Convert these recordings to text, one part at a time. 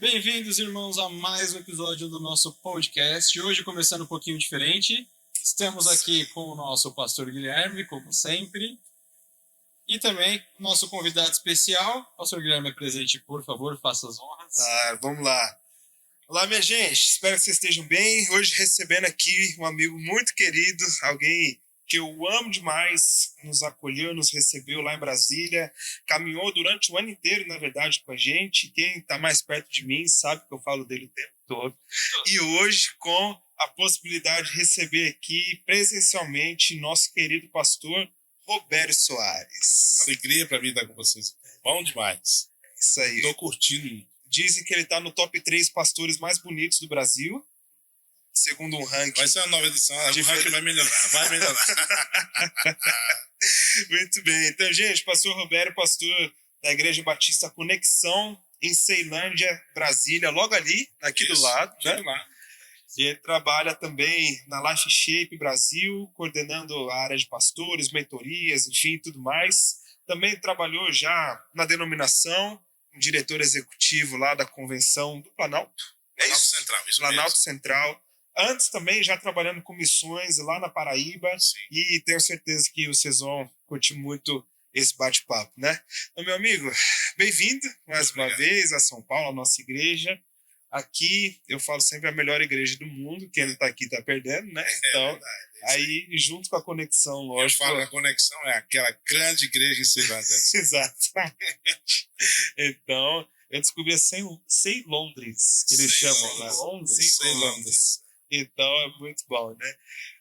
Bem-vindos, irmãos, a mais um episódio do nosso podcast. Hoje, começando um pouquinho diferente, estamos aqui com o nosso pastor Guilherme, como sempre, e também nosso convidado especial. Pastor Guilherme, presente, por favor, faça as honras. Vamos lá. Olá, minha gente. Espero que vocês estejam bem. Hoje recebendo aqui um amigo muito querido, alguém que eu amo demais, nos acolheu, nos recebeu lá em Brasília, caminhou durante o ano inteiro, na verdade, com a gente. Quem está mais perto de mim sabe que eu falo dele o tempo todo. E hoje, com a possibilidade de receber aqui presencialmente nosso querido pastor Roberto Soares. Alegria para mim estar com vocês. Bom demais. Isso aí. Tô curtindo. Dizem que ele está no top 3 pastores mais bonitos do Brasil, segundo um ranking. Vai ser uma nova edição, o ranking vai melhorar, vai melhorar. Muito bem. Então, gente, pastor Roberto, pastor da Igreja Batista Conexão, em Ceilândia, Brasília, logo ali, aqui Isso, do lado, né? lá. E ele trabalha também na Life Shape Brasil, coordenando a área de pastores, mentorias, enfim, tudo mais. Também trabalhou já na denominação, diretor executivo lá da Convenção do Planalto. Planalto Central, isso Planalto mesmo. Central. Antes também já trabalhando com missões lá na Paraíba. Sim. E tenho certeza que vocês vão curtir muito esse bate-papo, né? Então, meu amigo, bem-vindo mais uma vez a São Paulo, a nossa igreja. Aqui, eu falo sempre a melhor igreja do mundo. Quem não está aqui está perdendo, né? Então, verdade, aí, junto com a conexão, lógico. Eu falo que a conexão é aquela grande igreja em Ceilândia. Exatamente. Então, eu descobri a Ceilondres, que eles chamam, né? Ceilondres. Então, é muito bom, né?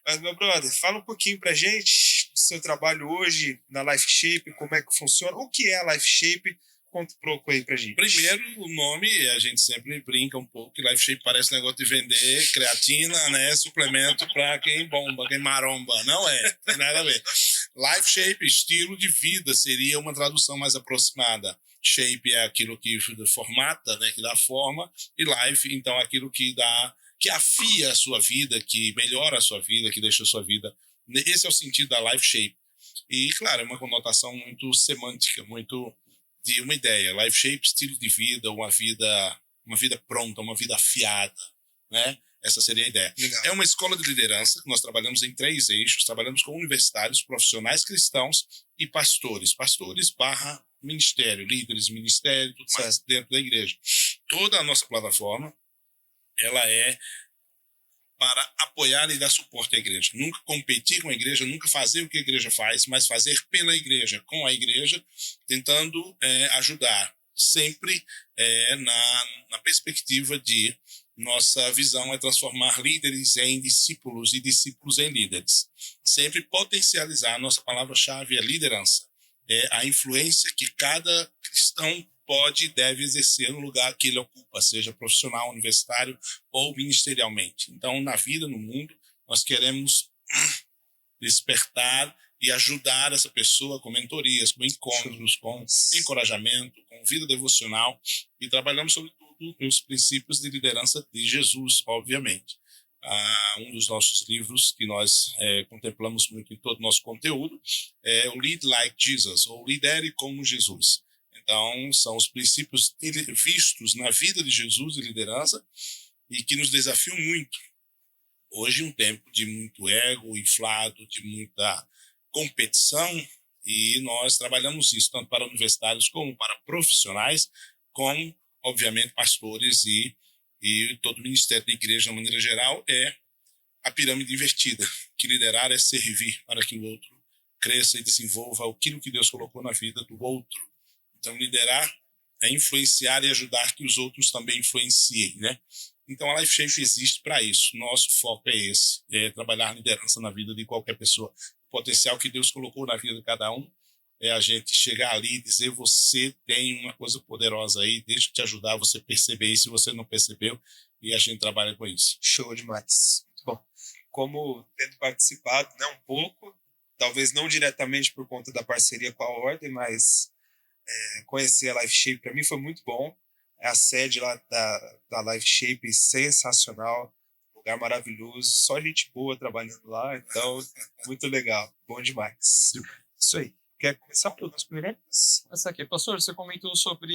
Mas, meu brother, fala um pouquinho pra gente do seu trabalho hoje na Life Shape, como é que funciona, o que é a Life Shape. Conta um pouco aí pra gente. Primeiro, o nome, a gente sempre brinca um pouco, que Life Shape parece negócio de vender creatina, né? Suplemento para quem bomba, quem maromba. Não é, tem nada a ver. Life Shape, estilo de vida, seria uma tradução mais aproximada. Shape é aquilo que formata, né? Que dá forma, e life, então, é aquilo que dá, que afia a sua vida, que melhora a sua vida, que deixa a sua vida. Esse é o sentido da Life Shape. E, claro, é uma conotação muito semântica, muito de uma ideia. Life Shape, estilo de vida, uma vida pronta, uma vida afiada, né? Essa seria a ideia. Legal. É uma escola de liderança, nós trabalhamos em 3 eixos, trabalhamos com universitários, profissionais cristãos e pastores. Pastores barra ministério, líderes, ministério, tudo mais dentro da igreja. Toda a nossa plataforma, ela é para apoiar e dar suporte à igreja. Nunca competir com a igreja, nunca fazer o que a igreja faz, mas fazer pela igreja, com a igreja, tentando ajudar, sempre na perspectiva de nossa visão é transformar líderes em discípulos e discípulos em líderes. Sempre potencializar, a nossa palavra-chave é liderança. É a influência que cada cristão pode e deve exercer no lugar que ele ocupa, seja profissional, universitário ou ministerialmente. Então, na vida, no mundo, nós queremos despertar e ajudar essa pessoa com mentorias, com encontros, com encorajamento, com vida devocional, e trabalhamos sobretudo nos princípios de liderança de Jesus, obviamente. Um dos nossos livros que nós contemplamos muito em todo o nosso conteúdo é o Lead Like Jesus, ou Lidere como Jesus. Então, são os princípios vistos na vida de Jesus de liderança e que nos desafiam muito. Hoje, um tempo de muito ego inflado, de muita competição, e nós trabalhamos isso tanto para universitários como para profissionais, como, obviamente, pastores e todo o ministério da igreja, de uma maneira geral, é a pirâmide invertida, que liderar é servir para que o outro cresça e desenvolva aquilo que Deus colocou na vida do outro. Então, liderar é influenciar e ajudar que os outros também influenciem, né? Então, a Life Shape existe para isso. Nosso foco é esse, é trabalhar liderança na vida de qualquer pessoa. O potencial que Deus colocou na vida de cada um é a gente chegar ali e dizer: você tem uma coisa poderosa aí, deixa eu te ajudar a você perceber isso, se você não percebeu, e a gente trabalha com isso. Show demais. Muito bom. Como tendo participado, né, um pouco, talvez não diretamente por conta da parceria com a Ordem, mas conhecer a Life Shape para mim foi muito bom. A sede lá da Life Shape sensacional, lugar maravilhoso, só gente boa trabalhando lá, então muito legal, bom demais. Isso aí. Quer começar pelas perguntas? Essa aqui, pastor, você comentou sobre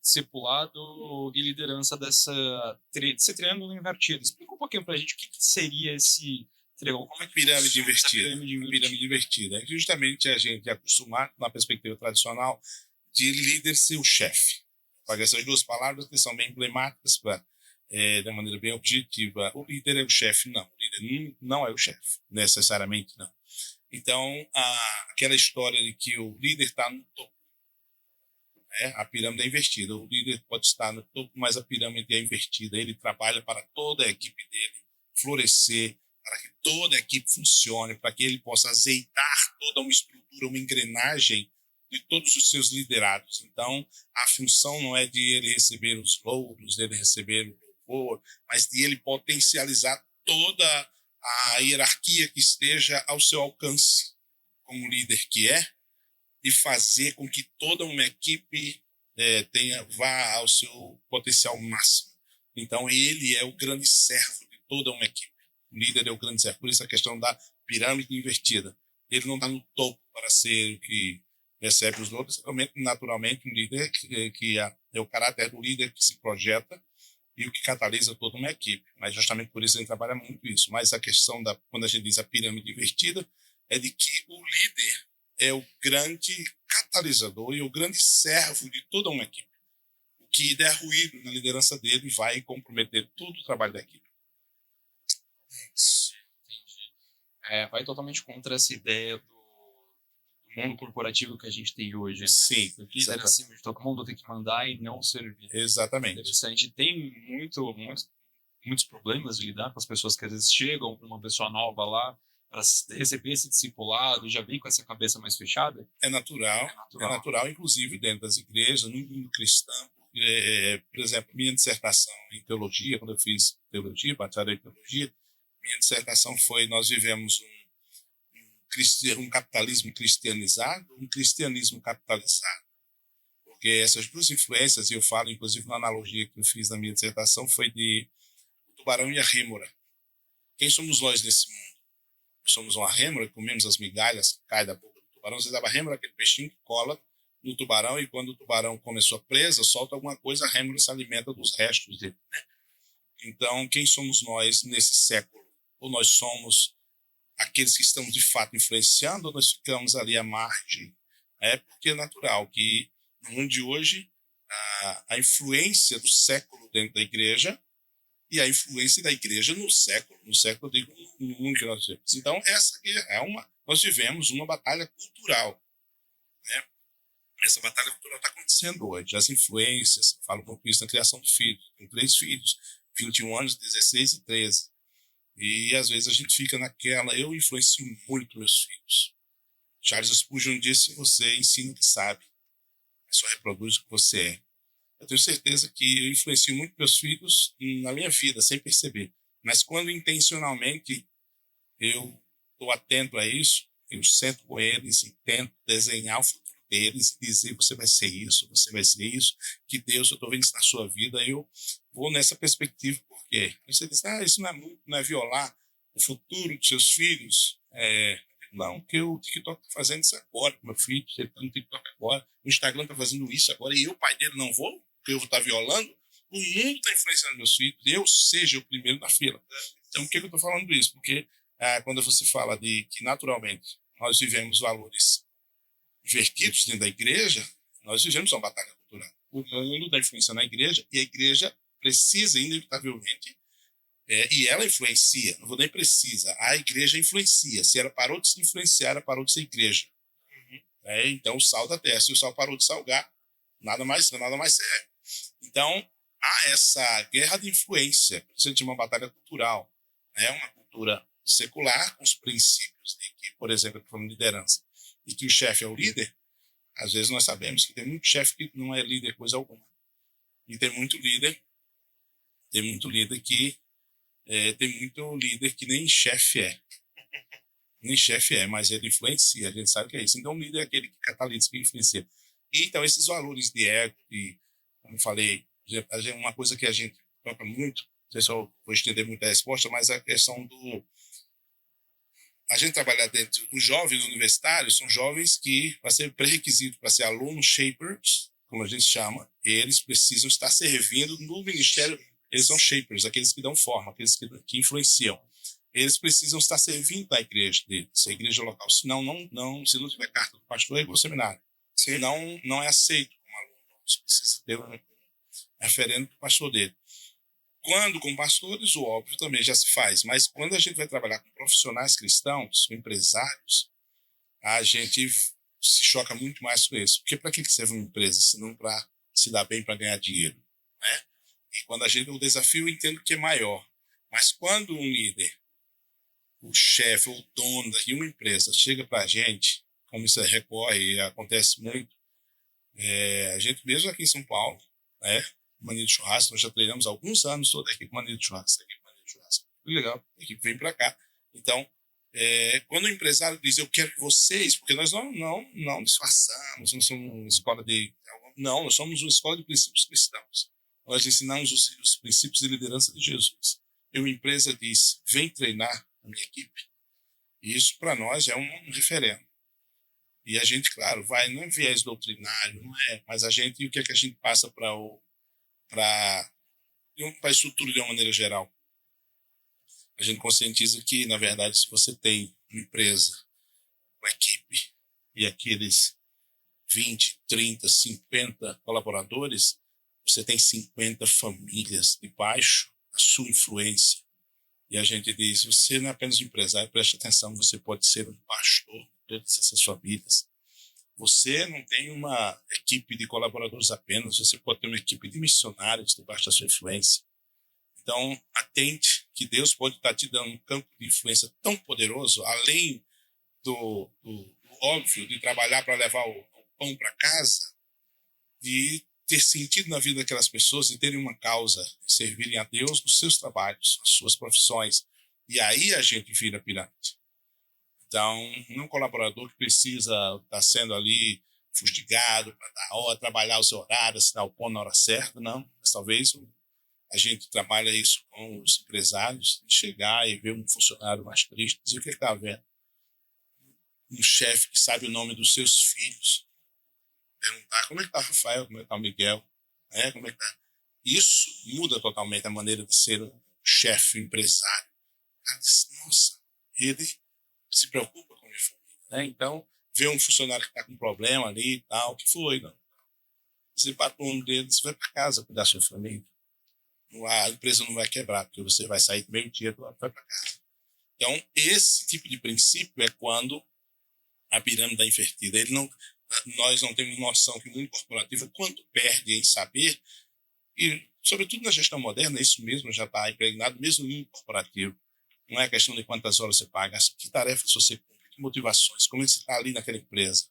discipulado e liderança desse triângulo invertido. Explica um pouquinho pra gente o que seria esse triângulo, como é que Pirâmide funciona essa invertida. pirâmide invertida? Pirâmide invertida. É que justamente a gente é acostumado, na perspectiva tradicional, de líder ser o chefe. Paga essas duas palavras que são bem emblemáticas para, de maneira bem objetiva. O líder é o chefe? Não. O líder não é o chefe, necessariamente não. Então, aquela história de que o líder está no topo, né? A pirâmide é invertida. O líder pode estar no topo, mas a pirâmide é invertida. Ele trabalha para toda a equipe dele florescer, para que toda a equipe funcione, para que ele possa azeitar toda uma estrutura, uma engrenagem de todos os seus liderados. Então, a função não é de ele receber os louros, de ele receber o louvor, mas de ele potencializar toda a hierarquia que esteja ao seu alcance, como líder que é, e fazer com que toda uma equipe vá ao seu potencial máximo. Então, ele é o grande servo de toda uma equipe. O líder é o grande servo. Por isso a questão da pirâmide invertida. Ele não está no topo para ser o que recebe os outros. Naturalmente, um líder que é o caráter do líder que se projeta e o que catalisa toda uma equipe. Mas justamente por isso a gente trabalha muito isso. Mas a questão quando a gente diz a pirâmide invertida, é de que o líder é o grande catalisador e o grande servo de toda uma equipe. O que der ruído na liderança dele vai comprometer todo o trabalho da equipe. Isso. Entendi. Vai totalmente contra essa ideia do mundo corporativo que a gente tem hoje. Sim. O líder acima de todo mundo tem que mandar e não servir. Exatamente. Interessante. Tem muitos problemas de lidar com as pessoas que às vezes chegam com uma pessoa nova lá para receber esse discipulado, já vem com essa cabeça mais fechada? É natural, inclusive dentro das igrejas, no mundo cristão. Por exemplo, minha dissertação em teologia, quando eu fiz teologia, bacharel em teologia, minha dissertação foi: nós vivemos um capitalismo cristianizado, um cristianismo capitalizado. Porque essas duas influências, e eu falo inclusive na analogia que eu fiz na minha dissertação, foi de o tubarão e a rêmora. Quem somos nós nesse mundo? Nós somos uma rêmora, comemos as migalhas que caem da boca do tubarão. Você dava a rêmora, aquele peixinho que cola no tubarão, e quando o tubarão come a sua presa, solta alguma coisa, a rêmora se alimenta dos restos dele. Né? Então, quem somos nós nesse século? Ou nós somos aqueles que estão de fato influenciando, ou nós ficamos ali à margem? Porque é natural que no mundo de hoje a influência do século dentro da igreja e a influência da igreja no século eu digo, no mundo que nós vivemos. Então, essa nós vivemos uma batalha cultural. Né? Essa batalha cultural está acontecendo hoje. As influências, falo com isso na criação de filhos. Tenho 3 filhos, 21 anos, 16 e 13. E às vezes a gente fica naquela, eu influencio muito meus filhos. Charles Spurgeon disse: você ensina o que sabe, só reproduz o que você é. Eu tenho certeza que eu influencio muito meus filhos na minha vida, sem perceber. Mas quando intencionalmente eu estou atento a isso, eu sento com eles e tento desenhar o futuro deles e dizer: você vai ser isso, que Deus, eu estou vendo isso na sua vida. Eu vou nessa perspectiva. Por quê? Você diz: isso não é violar o futuro dos seus filhos. Não, que o TikTok está fazendo isso agora com meu filho, ele está no TikTok agora, o Instagram está fazendo isso agora, e eu, pai dele, não vou, porque eu vou estar violando. O mundo está influenciando meus filhos, eu seja o primeiro da fila. Então, por que eu estou falando isso? Porque quando você fala de que, naturalmente, nós vivemos valores invertidos dentro da igreja, nós vivemos uma batalha cultural. O mundo está influenciando a igreja, e a igreja precisa, inevitavelmente, e ela influencia, não vou nem precisa, a igreja influencia. Se ela parou de se influenciar, ela parou de ser igreja. Então, o sal da terra, se o sal parou de salgar, nada mais serve. Então, há essa guerra de influência, precisa de uma batalha cultural, uma cultura secular, com os princípios de que, por exemplo, falando de liderança, e que o chefe é o líder. Às vezes nós sabemos que tem muito chefe que não é líder coisa alguma. E tem muito líder que nem chefe é. Nem chefe é, mas ele influencia, a gente sabe que é isso. Então, o líder é aquele que catalisa, que influencia. E, então, esses valores de ego, como eu falei, uma coisa que a gente toca muito, não sei se eu vou estender muito a resposta, mas a questão a gente trabalhar dentro, os jovens universitários são jovens que, para ser pré-requisito para ser alunos shapers, como a gente chama, eles precisam estar servindo no ministério. Eles são shapers, aqueles que dão forma, aqueles que influenciam. Eles precisam estar servindo na igreja deles, a igreja local. Senão, se não tiver carta do pastor, é igual ao seminário. Senão, não é aceito como aluno. Você precisa ter um referendo do pastor dele. Quando com pastores, o óbvio também já se faz, mas quando a gente vai trabalhar com profissionais cristãos, com empresários, a gente se choca muito mais com isso. Porque para que serve uma empresa, se não para se dar bem, para ganhar dinheiro? Né? E quando o desafio eu entendo que é maior, mas quando um líder, o chefe ou o dono de uma empresa chega para a gente, como isso recorre e acontece muito, a gente mesmo aqui em São Paulo, né? Mania de Churrasco, nós já treinamos há alguns anos toda a equipe Mania de Churrasco. Muito legal, a equipe vem para cá. Então, quando o empresário diz, eu quero que vocês, porque nós não disfarçamos, não somos uma escola de... Não, nós somos uma escola de princípios cristãos. Nós ensinamos os princípios de liderança de Jesus. E uma empresa diz, vem treinar a minha equipe. E isso, para nós, é um referendo. E a gente, claro, não é viés doutrinário, não é, mas o que é que a gente passa para a estrutura de uma maneira geral? A gente conscientiza que, na verdade, se você tem uma empresa, uma equipe, e aqueles 20, 30, 50 colaboradores, você tem 50 famílias debaixo da sua influência. E a gente diz, você não é apenas um empresário, preste atenção, você pode ser um pastor de todas essas famílias. Você não tem uma equipe de colaboradores apenas, você pode ter uma equipe de missionários debaixo da sua influência. Então, atente que Deus pode estar te dando um campo de influência tão poderoso, além do óbvio de trabalhar para levar o pão para casa, de ter sentido na vida daquelas pessoas e terem uma causa, de servirem a Deus nos seus trabalhos, nas suas profissões. E aí a gente vira pirâmide. Então, um colaborador que precisa estar sendo ali fustigado para dar hora, trabalhar os horários, assinar o pão na hora certa, não. Mas talvez a gente trabalha isso com os empresários, de chegar e ver um funcionário mais triste, dizer o que ele está vendo. Um chefe que sabe o nome dos seus filhos, perguntar como é que está o Rafael, como é que está o Miguel, como é que está. Isso muda totalmente a maneira de ser um chefe, um empresário. O cara diz, nossa, ele se preocupa com a minha família. Então, vê um funcionário que está com problema ali e tal, o que foi? Não. Esse patrão dele, você vai para casa cuidar da sua família. A empresa não vai quebrar, porque você vai sair meio-dia, vai para casa. Então, esse tipo de princípio é quando a pirâmide é invertida. Nós não temos noção que o mundo corporativo, quanto perde em saber, e, sobretudo na gestão moderna, isso mesmo já está impregnado, mesmo no mundo corporativo. Não é questão de quantas horas você paga, que tarefas você cumpre, que motivações, como você está ali naquela empresa.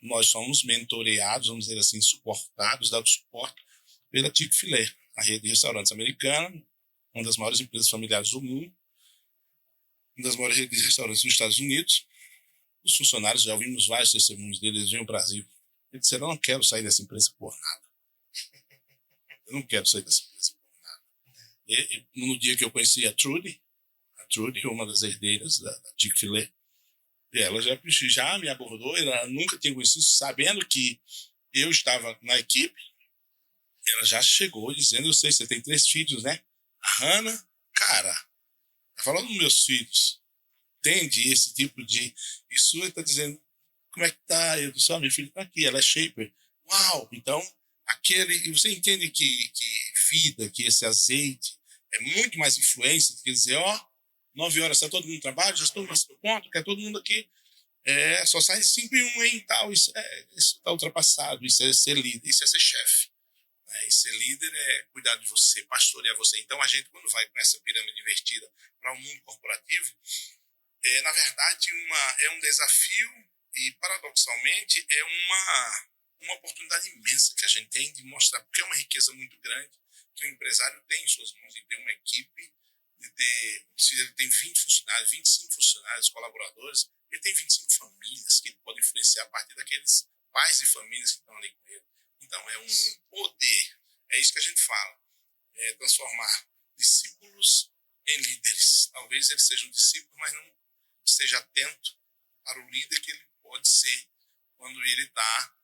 Nós somos mentoreados, vamos dizer assim, suportados, dados suporte pela Chick-fil-A, a rede de restaurantes americana, uma das maiores empresas familiares do mundo, uma das maiores redes de restaurantes dos Estados Unidos. Os funcionários, já ouvimos vários testemunhos deles, eles vêm ao Brasil. Eles disseram, eu não quero sair dessa empresa por nada. Eu não quero sair dessa empresa por nada. E no dia que eu conheci a Trudy, uma das herdeiras da Chick-fil-A, ela já me abordou, ela nunca tinha conhecido, sabendo que eu estava na equipe, ela já chegou dizendo, eu sei, você tem 3 filhos, né? A Hannah, cara, tá falando dos meus filhos, entende esse tipo de... Isso ele está dizendo, como é que tá? Eu disse, minha filha está aqui, ela é shaper. Uau! Então, e você entende que vida, que esse azeite é muito mais influência, quer dizer, 9 horas está todo mundo no trabalho, já estou no ponto, quer todo mundo aqui, só sai 5 e 1, hein, tal, isso está ultrapassado, isso é ser líder, isso é ser chefe. E ser líder é cuidar de você, pastorear você. Então, a gente, quando vai com essa pirâmide invertida para o mundo corporativo, na verdade, é um desafio e, paradoxalmente, é uma oportunidade imensa que a gente tem de mostrar, porque é uma riqueza muito grande que o empresário tem em suas mãos, de ter uma equipe, se ele tem 20 funcionários, 25 funcionários, colaboradores, ele tem 25 famílias que ele pode influenciar a partir daqueles pais e famílias que estão ali com ele. Então, é um poder, é isso que a gente fala, transformar discípulos em líderes. Talvez eles sejam discípulos, mas não esteja atento para o líder que ele pode ser quando ele está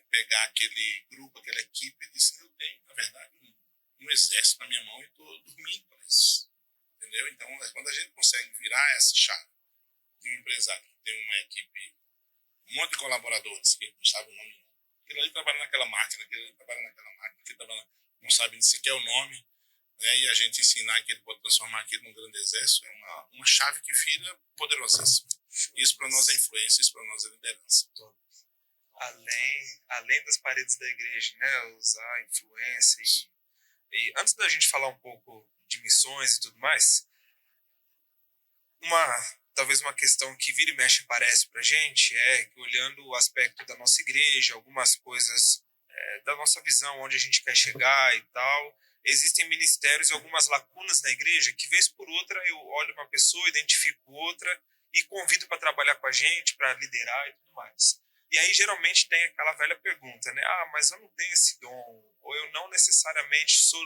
pegar aquele grupo, aquela equipe e dizer, eu tenho, na verdade, um exército na minha mão e estou dormindo para isso. Entendeu? Então, quando a gente consegue virar essa chave de um empresário que tem uma equipe, um monte de colaboradores, que não sabe o nome, aquele ali trabalha naquela máquina, aquele ali trabalha naquela máquina, aquele trabalha, não sabe nem sequer o nome, né? E a gente ensinar que ele pode transformar aquilo num grande exército, é uma chave que vira poderosíssima. Isso para nós é influência, isso para nós é liderança. Além das paredes da igreja, né? Usar a influência. E antes da gente falar um pouco de missões e tudo mais, talvez uma questão que vira e mexe aparece pra gente é que, olhando o aspecto da nossa igreja, algumas coisas da nossa visão, onde a gente quer chegar e tal, existem ministérios e algumas lacunas na igreja que, vez por outra, eu olho uma pessoa, identifico outra e convido para trabalhar com a gente, para liderar e tudo mais. E aí, geralmente, tem aquela velha pergunta, né? Ah, mas eu não tenho esse dom, ou eu não necessariamente sou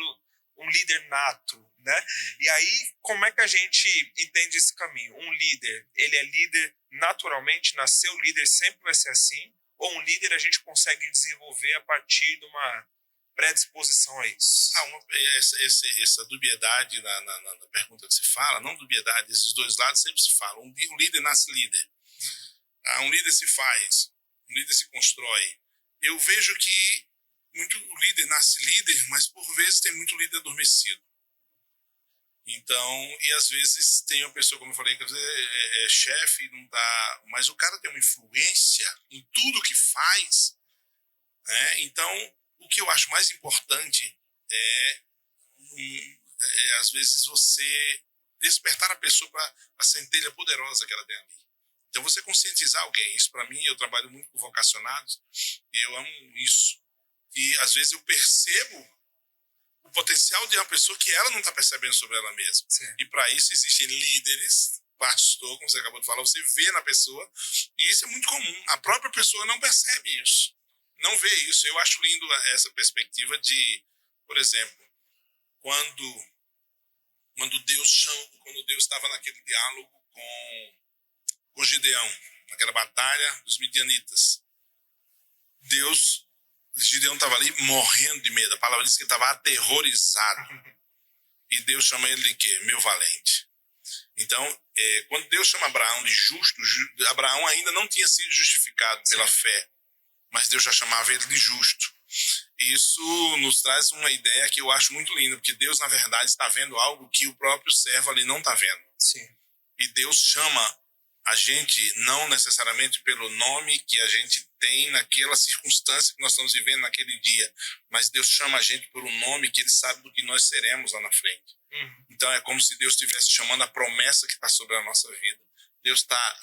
um líder nato, né? E aí, como é que a gente entende esse caminho? Um líder, ele é líder naturalmente, nasceu líder, sempre vai ser assim? Ou um líder a gente consegue desenvolver a partir de uma predisposição a isso? Essa dubiedade na pergunta que se fala, não dubiedade, esses dois lados sempre se falam. Um líder nasce líder. Um líder se faz, um líder se constrói. Eu vejo que o líder nasce líder, mas por vezes tem muito líder adormecido. Então, e às vezes tem uma pessoa, como eu falei, que é chefe, não tá, mas o cara tem uma influência em tudo que faz, né? Então, o que eu acho mais importante às vezes você despertar a pessoa para a centelha poderosa que ela tem ali. Então, você conscientizar alguém. Isso, para mim, eu trabalho muito com vocacionados e eu amo isso. E, às vezes, eu percebo o potencial de uma pessoa que ela não está percebendo sobre ela mesma. Sim. E, para isso, existem líderes, pastor, como você acabou de falar, você vê na pessoa, e isso é muito comum. A própria pessoa não percebe isso. Não vê isso. Eu acho lindo essa perspectiva de, por exemplo, quando Deus estava naquele diálogo com Gideão, naquela batalha dos midianitas. Gideão estava ali morrendo de medo. A palavra diz que ele estava aterrorizado. E Deus chama ele de quê? Meu valente. Então, quando Deus chama Abraão de justo, Abraão ainda não tinha sido justificado pela fé, mas Deus já chamava ele de justo. Isso nos traz uma ideia que eu acho muito linda, porque Deus, na verdade, está vendo algo que o próprio servo ali não está vendo. Sim. E Deus chama a gente não necessariamente pelo nome que a gente tem naquela circunstância que nós estamos vivendo naquele dia, mas Deus chama a gente por um nome que Ele sabe do que nós seremos lá na frente. Então é como se Deus estivesse chamando a promessa que está sobre a nossa vida. Deus está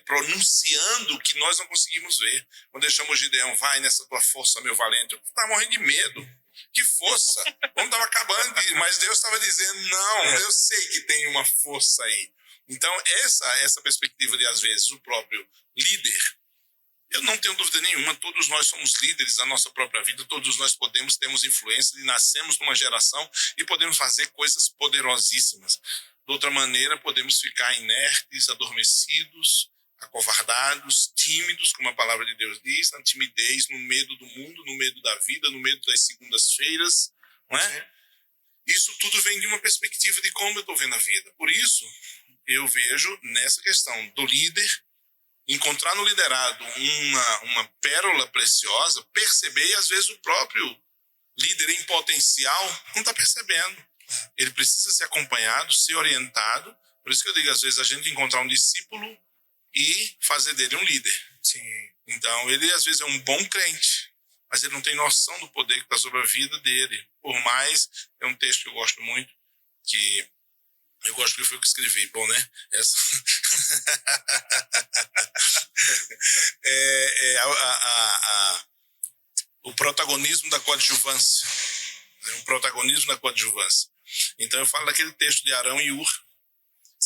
pronunciando o que nós não conseguimos ver. Quando Ele chama o Gideão, vai nessa tua força, meu valente. Eu estava morrendo de medo. Que força! Vamos estava acabando, mas Deus estava dizendo, não, eu sei que tem uma força aí. Então, essa perspectiva de, às vezes, o próprio líder, eu não tenho dúvida nenhuma, todos nós somos líderes da nossa própria vida, todos nós temos influência e nascemos numa geração e podemos fazer coisas poderosíssimas. De outra maneira, podemos ficar inertes, adormecidos, acovardados, tímidos, como a palavra de Deus diz, na timidez, no medo do mundo, no medo da vida, no medo das segundas-feiras, não é? Isso tudo vem de uma perspectiva de como eu estou vendo a vida. Por isso, eu vejo nessa questão do líder, encontrar no liderado uma pérola preciosa, perceber, e às vezes o próprio líder em potencial não está percebendo. Ele precisa ser acompanhado, ser orientado. Por isso que eu digo, às vezes, a gente encontrar um discípulo e fazer dele um líder. Sim. Então, ele às vezes é um bom crente, mas ele não tem noção do poder que está sobre a vida dele. Por mais, é um texto que eu gosto muito, que eu gosto que foi eu que escrevi, bom, né? O protagonismo da coadjuvância. O protagonismo da coadjuvância. Então eu falo daquele texto de Arão e Ur,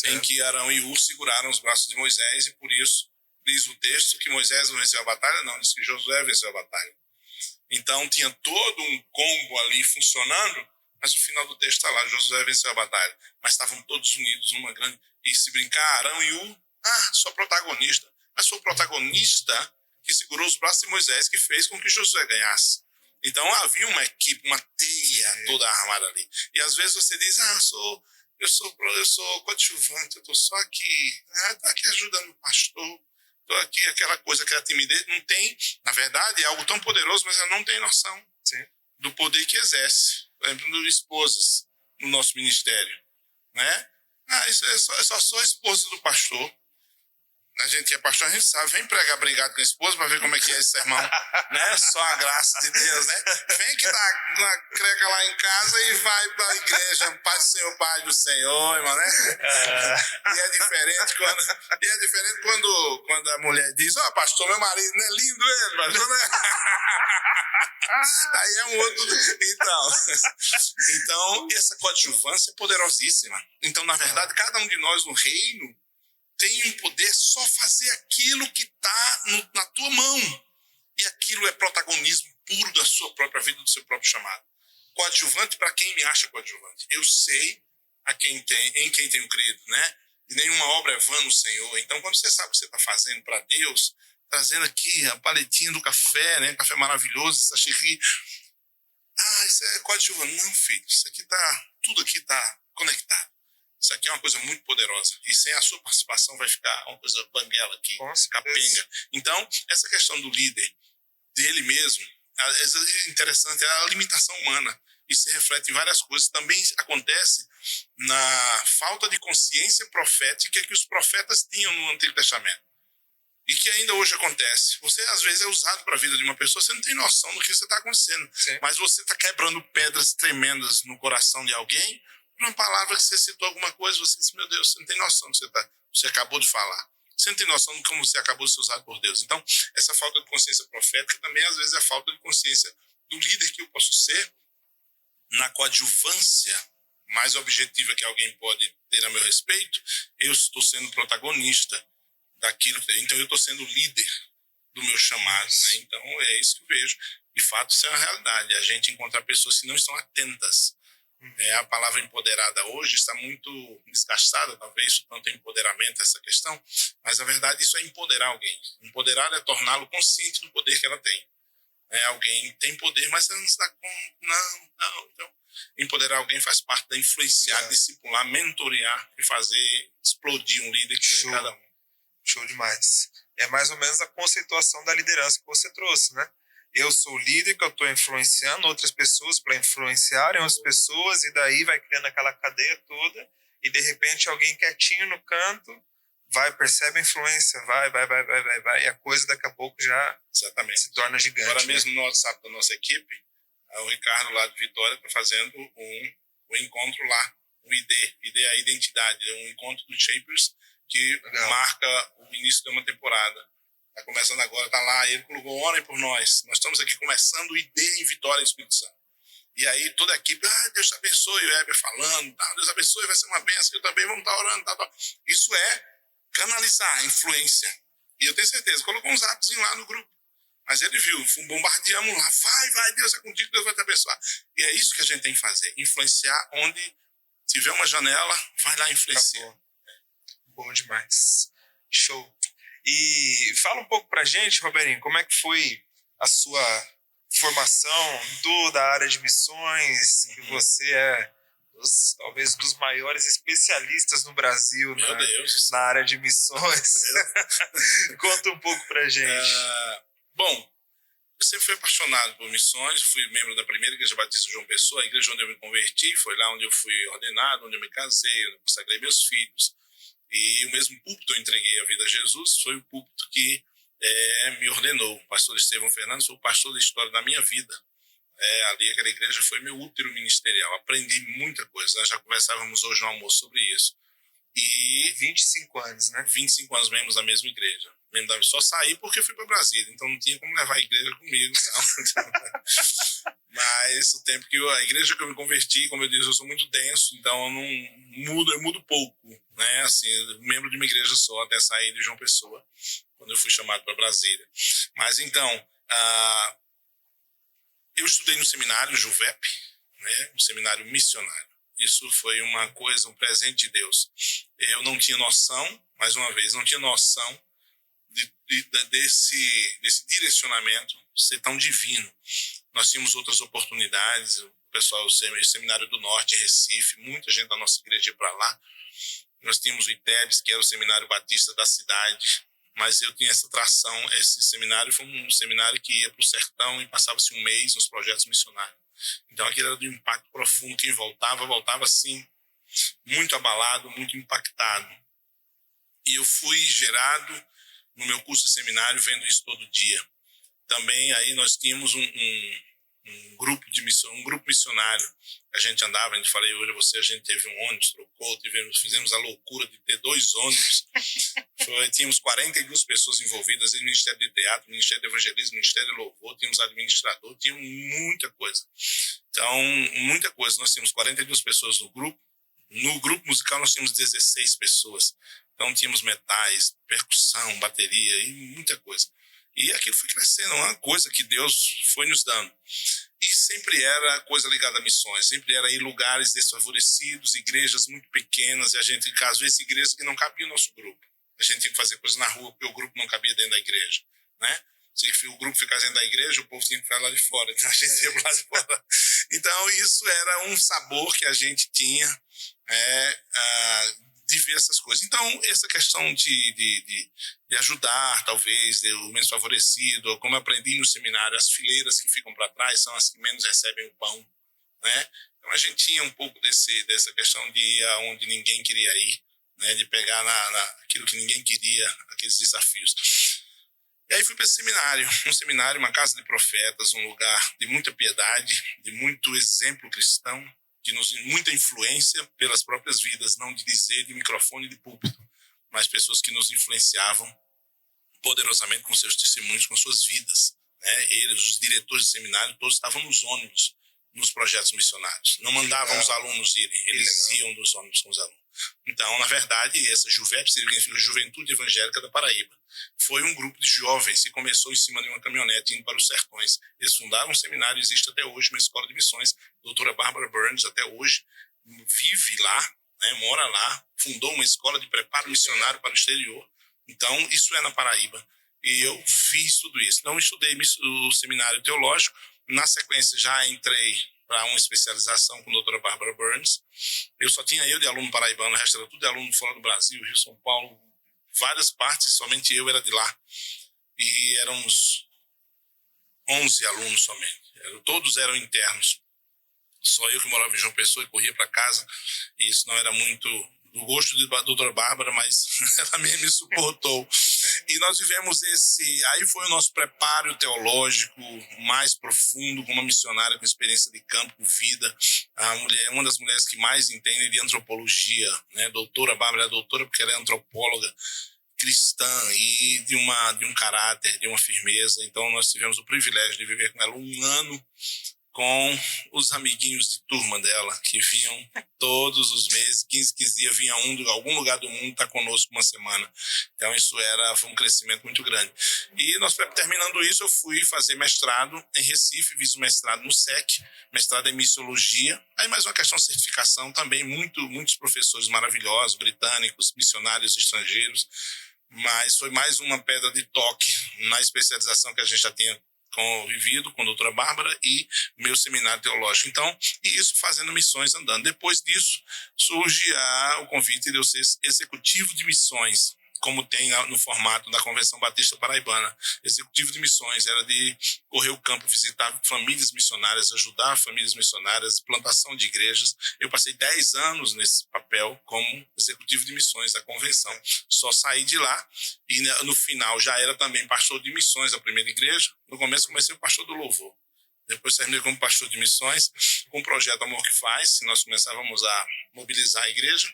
em que Arão e Ur seguraram os braços de Moisés, e por isso diz o texto que Moisés não venceu a batalha, não, diz que Josué venceu a batalha. Então tinha todo um combo ali funcionando, mas o final do texto está lá, Josué venceu a batalha. Mas estavam todos unidos numa grande... E se brincar, Arão e U, sou protagonista. Mas sou protagonista que segurou os braços de Moisés, que fez com que Josué ganhasse. Então havia uma equipe, uma teia toda armada ali. E às vezes você diz, eu sou coadjuvante, eu estou só aqui, estou aqui ajudando o pastor, estou aqui, aquela coisa, aquela timidez. Não tem, na verdade, é algo tão poderoso, mas ela não tem noção do poder que exerce. Por exemplo, esposas no nosso ministério, né? Eu só sou esposa do pastor. A gente que é pastor, a gente sabe, vem pregar brigado com a esposa para ver como é que é esse sermão, né? Só a graça de Deus, né? Vem que dá uma creca lá em casa e vai para a igreja, Pai do Senhor, Pai do Senhor, irmão, né? E é diferente quando a mulher diz, pastor, meu marido, não é lindo ele, pastor, né? Aí é um outro... Então, essa coadjuvância é poderosíssima. Então, na verdade, cada um de nós no reino tem um poder só fazer aquilo que está na tua mão. E aquilo é protagonismo puro da sua própria vida, do seu próprio chamado. Coadjuvante, para quem me acha coadjuvante? Eu sei em quem tenho crido, né? E nenhuma obra é vã no Senhor. Então, quando você sabe o que você está fazendo para Deus, trazendo aqui a paletinha do café, né? Café maravilhoso, essa xerri. Isso é coadjuvante. Não, filho, tudo aqui está conectado. Isso aqui é uma coisa muito poderosa. E sem a sua participação vai ficar uma coisa banguela aqui, capenga. Então, essa questão do líder, dele mesmo, é interessante, é a limitação humana. Isso se reflete em várias coisas. Também acontece na falta de consciência profética que os profetas tinham no Antigo Testamento. E que ainda hoje acontece. Você, às vezes, é usado para a vida de uma pessoa, você não tem noção do que está acontecendo. Sim. Mas você está quebrando pedras tremendas no coração de alguém. Uma palavra que você citou alguma coisa, você disse, meu Deus, você não tem noção do que você acabou de falar. Você não tem noção de como você acabou de ser usado por Deus. Então, essa falta de consciência profética também, às vezes, é a falta de consciência do líder que eu posso ser na coadjuvância mais objetiva que alguém pode ter a meu respeito. Eu estou sendo protagonista daquilo. Então, eu estou sendo líder do meu chamado. Né? Então, é isso que eu vejo. De fato, isso é uma realidade. A gente encontra pessoas que não estão atentas. A palavra empoderada hoje está muito desgastada, talvez, tanto empoderamento, essa questão, mas, na verdade, isso é empoderar alguém. Empoderar é torná-lo consciente do poder que ela tem. Alguém tem poder, mas ela não está com... Não. Então, empoderar alguém faz parte da influenciar, discipular, mentorear e fazer explodir um líder que tem cada um. Show demais. É mais ou menos a conceituação da liderança que você trouxe, né? Eu sou o líder que eu estou influenciando outras pessoas para influenciarem outras pessoas, e daí vai criando aquela cadeia toda, e de repente alguém quietinho no canto percebe a influência, vai, e a coisa daqui a pouco já se torna gigante. Agora mesmo no WhatsApp da nossa equipe, o Ricardo lá de Vitória está fazendo um encontro lá, um ID é a identidade, é um encontro dos Shapers que marca o início de uma temporada. Está começando agora, está lá, ele colocou, orem por nós. Nós estamos aqui começando o ID em Vitória, Espírito Santo. E aí toda a equipe, Deus te abençoe, o Heber falando, Deus abençoe, vai ser uma bênção, eu também vamos estar orando. Isso é canalizar, influência. E eu tenho certeza, colocou uns apps lá no grupo. Mas ele viu, bombardeamos lá, vai, Deus é contigo, Deus vai te abençoar. E é isso que a gente tem que fazer, influenciar onde tiver uma janela, vai lá influenciar. Bom demais. Show. E fala um pouco pra gente, Roberinho, como é que foi a sua formação da área de missões, que você é talvez dos maiores especialistas no Brasil na área de missões. Conta um pouco pra gente. Bom, eu sempre fui apaixonado por missões, fui membro da primeira igreja batista de João Pessoa, a igreja onde eu me converti, foi lá onde eu fui ordenado, onde eu me casei, onde eu consagrei meus filhos. E o mesmo púlpito eu entreguei a vida a Jesus, foi o púlpito que me ordenou. O pastor Estevão Fernandes foi o pastor da história da minha vida. Ali aquela igreja foi meu útero ministerial. Aprendi muita coisa. Nós já conversávamos hoje no almoço sobre isso. E 25 anos, né? 25 anos membros da mesma igreja. Só saí porque fui para Brasília, então não tinha como levar a igreja comigo. Mas o tempo que a igreja que eu me converti, como eu disse, eu sou muito denso, então eu mudo pouco, né? Assim, membro de uma igreja só até sair de João Pessoa, quando eu fui chamado para Brasília. Mas então, eu estudei no seminário Juvep, né? Um seminário missionário. Isso foi uma coisa, um presente de Deus. Eu não tinha noção, mais uma vez, não tinha noção desse direcionamento ser tão divino. Nós tínhamos outras oportunidades, o pessoal, o Seminário do Norte, em Recife, muita gente da nossa igreja ia para lá. Nós tínhamos o ITEBS, que era o Seminário Batista da cidade, mas eu tinha essa tração. Esse seminário foi um seminário que ia para o sertão e passava-se um mês nos projetos missionários. Então aquilo era de um impacto profundo. Quem voltava assim, muito abalado, muito impactado. E eu fui gerado no meu curso de seminário vendo isso todo dia. Também aí nós tínhamos um grupo de missão, um grupo missionário. A gente andava, a gente falei hoje a você, a gente teve um ônibus, trocou, fizemos a loucura de ter 2 ônibus. Tínhamos 42 pessoas envolvidas, Ministério de Teatro, Ministério de Evangelismo, Ministério de Louvor, tínhamos administrador, tínhamos muita coisa. Então, muita coisa. Nós tínhamos 42 pessoas no grupo. No grupo musical nós tínhamos 16 pessoas. Então tínhamos metais, percussão, bateria e muita coisa. E aquilo foi crescendo, uma coisa que Deus foi nos dando. E sempre era coisa ligada a missões, sempre era em lugares desfavorecidos, igrejas muito pequenas, e a gente, às vezes, igrejas que não cabiam no nosso grupo. A gente tinha que fazer coisa na rua porque o grupo não cabia dentro da igreja, né? Se o grupo ficasse dentro da igreja, o povo tinha que ficar lá de fora, então a gente ia lá de fora. Então isso era um sabor que a gente tinha de ver essas coisas. Então essa questão de ajudar, talvez, o menos favorecido, como eu aprendi no seminário, as fileiras que ficam para trás são as que menos recebem o pão, né? Então a gente tinha um pouco dessa questão de ir aonde ninguém queria ir, né? De pegar aquilo que ninguém queria, aqueles desafios. E aí fui para esse seminário, um seminário, uma casa de profetas, um lugar de muita piedade, de muito exemplo cristão, muita influência pelas próprias vidas, não de dizer, de microfone, de púlpito, mas pessoas que nos influenciavam poderosamente com seus testemunhos, com suas vidas, né? Eles, os diretores de seminário, todos estavam nos ônibus, nos projetos missionários. Não mandavam os alunos irem, eles iam nos ônibus com os alunos. Então, na verdade, essa JUVEP significa Juventude Evangélica da Paraíba. Foi um grupo de jovens que começou em cima de uma caminhonete indo para os sertões. Eles fundaram um seminário, existe até hoje, uma escola de missões. A doutora Bárbara Burns, até hoje, vive lá, né, mora lá, fundou uma escola de preparo missionário para o exterior. Então, isso é na Paraíba. E eu fiz tudo isso. Então, eu estudei o seminário teológico. Na sequência, já entrei para uma especialização com a doutora Bárbara Burns. Eu só tinha eu de aluno paraibano, o resto era tudo de aluno fora do Brasil, Rio, São Paulo, várias partes, somente eu era de lá. E éramos 11 alunos somente. Todos eram internos. Só eu que morava em João Pessoa e corria para casa. E isso não era muito do gosto da doutora Bárbara, mas ela mesmo me suportou. E nós vivemos aí foi o nosso preparo teológico mais profundo, com uma missionária com experiência de campo, vida, uma das mulheres que mais entende de antropologia, né? Doutora Bárbara é doutora porque ela é antropóloga cristã e de um caráter, de uma firmeza. Então nós tivemos o privilégio de viver com ela um ano com os amiguinhos de turma dela, que vinham todos os meses, 15 dias, vinha um de algum lugar do mundo estar conosco uma semana. Então isso foi um crescimento muito grande. E nós, terminando isso, eu fui fazer mestrado em Recife, fiz o mestrado no SEC, mestrado em missiologia. Aí mais uma questão de certificação também, muitos professores maravilhosos, britânicos, missionários estrangeiros, mas foi mais uma pedra de toque na especialização que a gente já tinha convivido com a doutora Bárbara e meu seminário teológico. Então, e isso fazendo missões andando. Depois disso, surge o convite de eu ser executivo de missões, como tem no formato da Convenção Batista Paraibana. Executivo de missões era de correr o campo, visitar famílias missionárias, ajudar famílias missionárias, plantação de igrejas. Eu passei 10 anos nesse papel como executivo de missões da convenção. Só saí de lá e no final já era também pastor de missões da primeira igreja. No começo comecei o pastor do louvor. Depois terminei como pastor de missões, com o projeto Amor que Faz. Nós começávamos a mobilizar a igreja.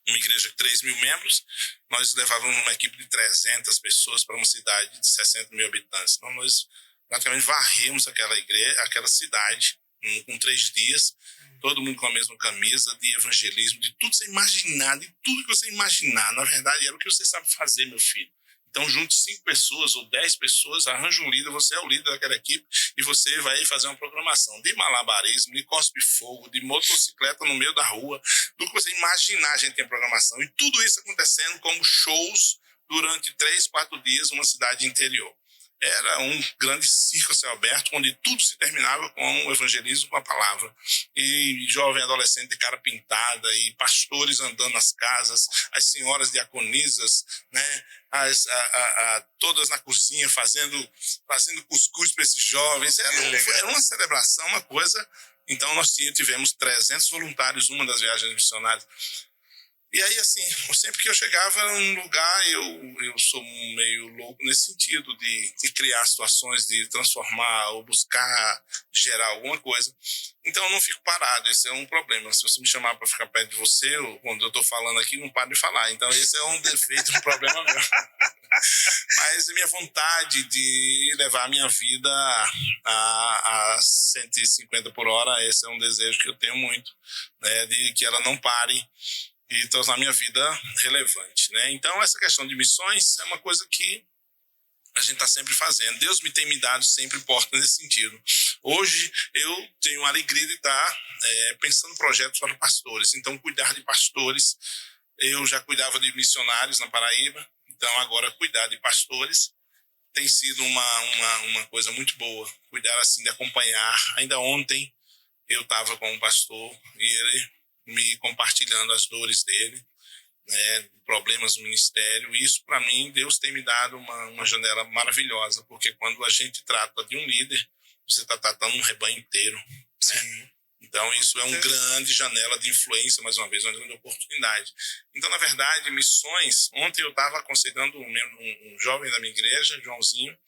Uma igreja de 3 mil membros, nós levávamos uma equipe de 300 pessoas para uma cidade de 60 mil habitantes. Então, nós praticamente varremos aquela cidade com 3 dias, todo mundo com a mesma camisa, de evangelismo, de tudo que você imaginar, de tudo que você imaginar. Na verdade, era o que você sabe fazer, meu filho. Então, junte 5 pessoas ou 10 pessoas, arranja um líder, você é o líder daquela equipe e você vai fazer uma programação de malabarismo, de cospe-fogo, de motocicleta no meio da rua, do que você imaginar a gente tem programação. E tudo isso acontecendo como shows durante 3, 4 dias numa cidade interior. Era um grande circo a céu aberto, onde tudo se terminava com o evangelismo, com a palavra. E jovem adolescente de cara pintada, e pastores andando nas casas, as senhoras diaconisas, né? Todas na cozinha fazendo cuscuz para esses jovens. Era uma celebração, uma coisa. Então nós tivemos 300 voluntários numa das viagens missionárias. E aí, assim, sempre que eu chegava num lugar, eu sou meio louco nesse sentido de criar situações, de transformar ou buscar gerar alguma coisa. Então, eu não fico parado, esse é um problema. Se você me chamar para ficar perto de você, quando eu estou falando aqui, não paro de falar. Então, esse é um defeito, um problema meu. Mas a minha vontade de levar a minha vida a 150 por hora, esse é um desejo que eu tenho muito, né, de que ela não pare e tornar a minha vida relevante, né? Então, essa questão de missões é uma coisa que a gente está sempre fazendo. Deus tem me dado sempre porta nesse sentido. Hoje, eu tenho a alegria de estar pensando projetos para pastores. Então, cuidar de pastores, eu já cuidava de missionários na Paraíba, então agora cuidar de pastores tem sido uma coisa muito boa. Cuidar assim, de acompanhar. Ainda ontem, eu estava com um pastor e ele me compartilhando as dores dele, né, problemas no ministério. E isso, para mim, Deus tem me dado uma janela maravilhosa, porque quando a gente trata de um líder, você está tratando um rebanho inteiro. Né? Então, isso é uma grande janela de influência, mais uma vez, uma grande oportunidade. Então, na verdade, missões... Ontem eu estava aconselhando um jovem da minha igreja, Joãozinho,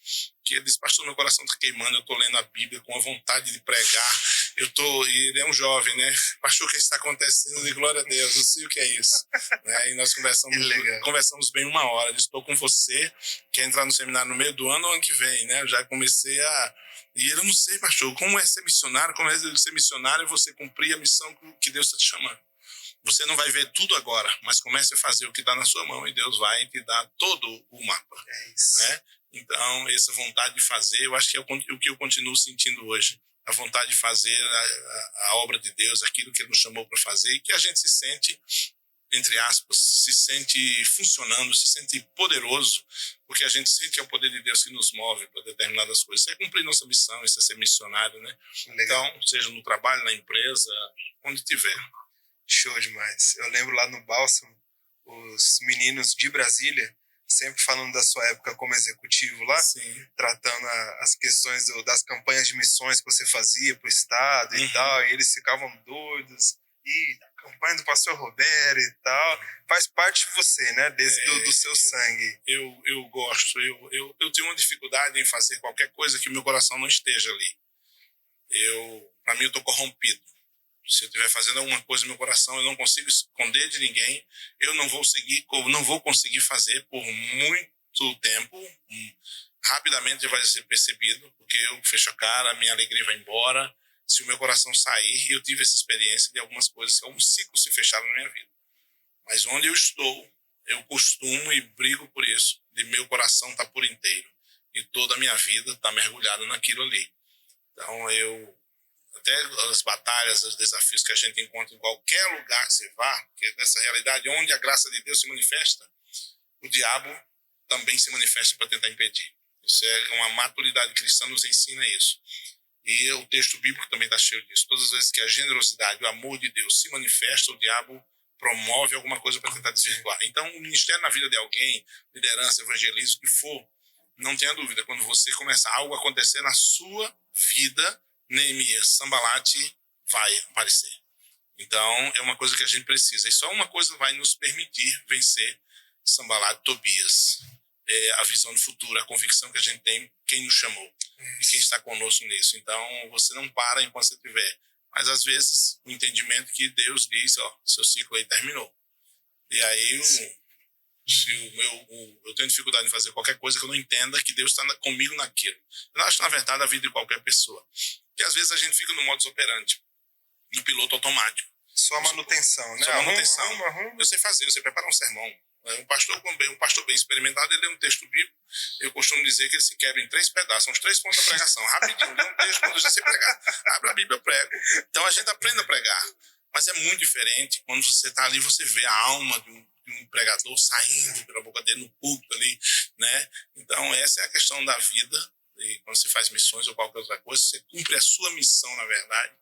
que ele disse: pastor, meu coração está queimando, eu estou lendo a Bíblia com a vontade de pregar. E ele é um jovem, né? Pastor, o que está acontecendo? Eu digo: glória a Deus, eu sei o que é isso. Né? E nós conversamos bem 1 hora. Eu estou com você, quer entrar no seminário no meio do ano ou ano que vem, né? Eu já comecei a... E ele: eu não sei, pastor, como é ser missionário? Como é ser missionário e você cumprir a missão que Deus está te chamando? Você não vai ver tudo agora, mas comece a fazer o que está na sua mão e Deus vai te dar todo o mapa. É isso. Né? Então, essa vontade de fazer, eu acho que é o que eu continuo sentindo hoje. A vontade de fazer a obra de Deus, aquilo que Ele nos chamou para fazer, e que a gente se sente, entre aspas, se sente funcionando, se sente poderoso, porque a gente sente que é o poder de Deus que nos move para determinadas coisas. Isso é cumprir nossa missão, isso é ser missionário, né? Legal. Então, seja no trabalho, na empresa, onde tiver. Show demais. Eu lembro lá no Bálsamo, os meninos de Brasília, sempre falando da sua época como executivo lá, Sim. tratando as questões das campanhas de missões que você fazia para o Estado e tal, e eles ficavam doidos. E a campanha do pastor Roberto e tal, faz parte de você, né? Do seu sangue. Eu gosto, eu tenho uma dificuldade em fazer qualquer coisa que o meu coração não esteja ali. Para mim, eu estou corrompido. Se eu estiver fazendo alguma coisa no meu coração, eu não consigo esconder de ninguém, eu não vou conseguir fazer por muito tempo. Rapidamente vai ser percebido, porque eu fecho a cara, a minha alegria vai embora. Se o meu coração sair, eu tive essa experiência de algumas coisas, alguns ciclos se fecharam na minha vida. Mas onde eu estou, eu costumo e brigo por isso, de meu coração estar por inteiro. E toda a minha vida está mergulhada naquilo ali. Então, até as batalhas, os desafios que a gente encontra em qualquer lugar que você vá, porque nessa realidade, onde a graça de Deus se manifesta, o diabo também se manifesta para tentar impedir. Isso é uma maturidade cristã, nos ensina isso. E o texto bíblico também está cheio disso. Todas as vezes que a generosidade, o amor de Deus se manifesta, o diabo promove alguma coisa para tentar desvirtuar. Então, o ministério na vida de alguém, liderança, evangelismo, o que for, não tenha dúvida, quando você começar algo a acontecer na sua vida, Neemias, Sambalate vai aparecer. Então, é uma coisa que a gente precisa. E só uma coisa vai nos permitir vencer Sambalate, Tobias. É a visão do futuro, a convicção que a gente tem, quem nos chamou e quem está conosco nisso. Então, você não para enquanto você tiver. Mas, às vezes, o entendimento que Deus diz, seu ciclo aí terminou. E aí, eu tenho dificuldade em fazer qualquer coisa que eu não entenda que Deus está comigo naquilo. Eu acho, na verdade, a vida de qualquer pessoa. Porque, às vezes, a gente fica no modus operandi, no piloto automático. Só manutenção, né? Só manutenção. Eu sei fazer, eu sei preparar um sermão. Um pastor bem experimentado, ele lê um texto bíblico, eu costumo dizer que ele se quebra em 3 pedaços, são os 3 pontos da pregação. Rapidinho, lê um texto, quando eu já sei pregar, abre a Bíblia, eu prego. Então a gente aprende a pregar. Mas é muito diferente quando você está ali, você vê a alma de um pregador saindo pela boca dele no púlpito ali, né? Então essa é a questão da vida. E quando você faz missões ou qualquer outra coisa, você cumpre a sua missão, na verdade,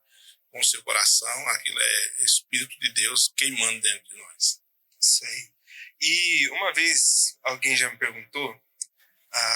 com o seu coração. Aquilo é Espírito de Deus queimando dentro de nós. Isso aí. E uma vez alguém já me perguntou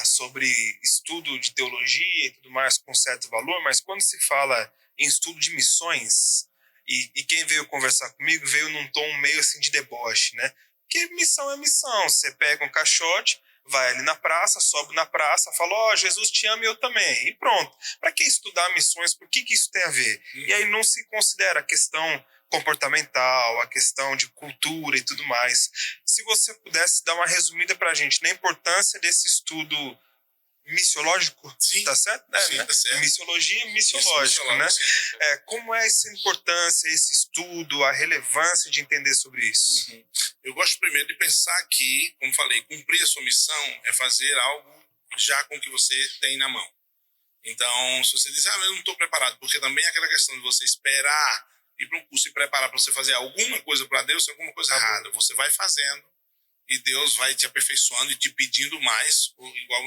sobre estudo de teologia e tudo mais com certo valor, mas quando se fala em estudo de missões, e quem veio conversar comigo veio num tom meio assim de deboche, né? Porque missão é missão. Você pega um caixote, vai ali na praça, sobe na praça, fala, ó, Jesus te ama e eu também. E pronto. Para que estudar missões? Por que isso tem a ver? E aí não se considera a questão comportamental, a questão de cultura e tudo mais. Se você pudesse dar uma resumida para a gente na importância desse estudo missiológico, Sim. Tá certo? Sim, né? tá certo. Missiologia e missiológico, né? Sim. Como é essa importância, esse estudo, a relevância de entender sobre isso? Uhum. Eu gosto primeiro de pensar que, como falei, cumprir a sua missão é fazer algo já com o que você tem na mão. Então, se você diz, eu não estou preparado, porque também é aquela questão de você esperar ir para um curso e preparar para você fazer alguma coisa para Deus, é alguma coisa errada. Você vai fazendo e Deus vai te aperfeiçoando e te pedindo mais, igual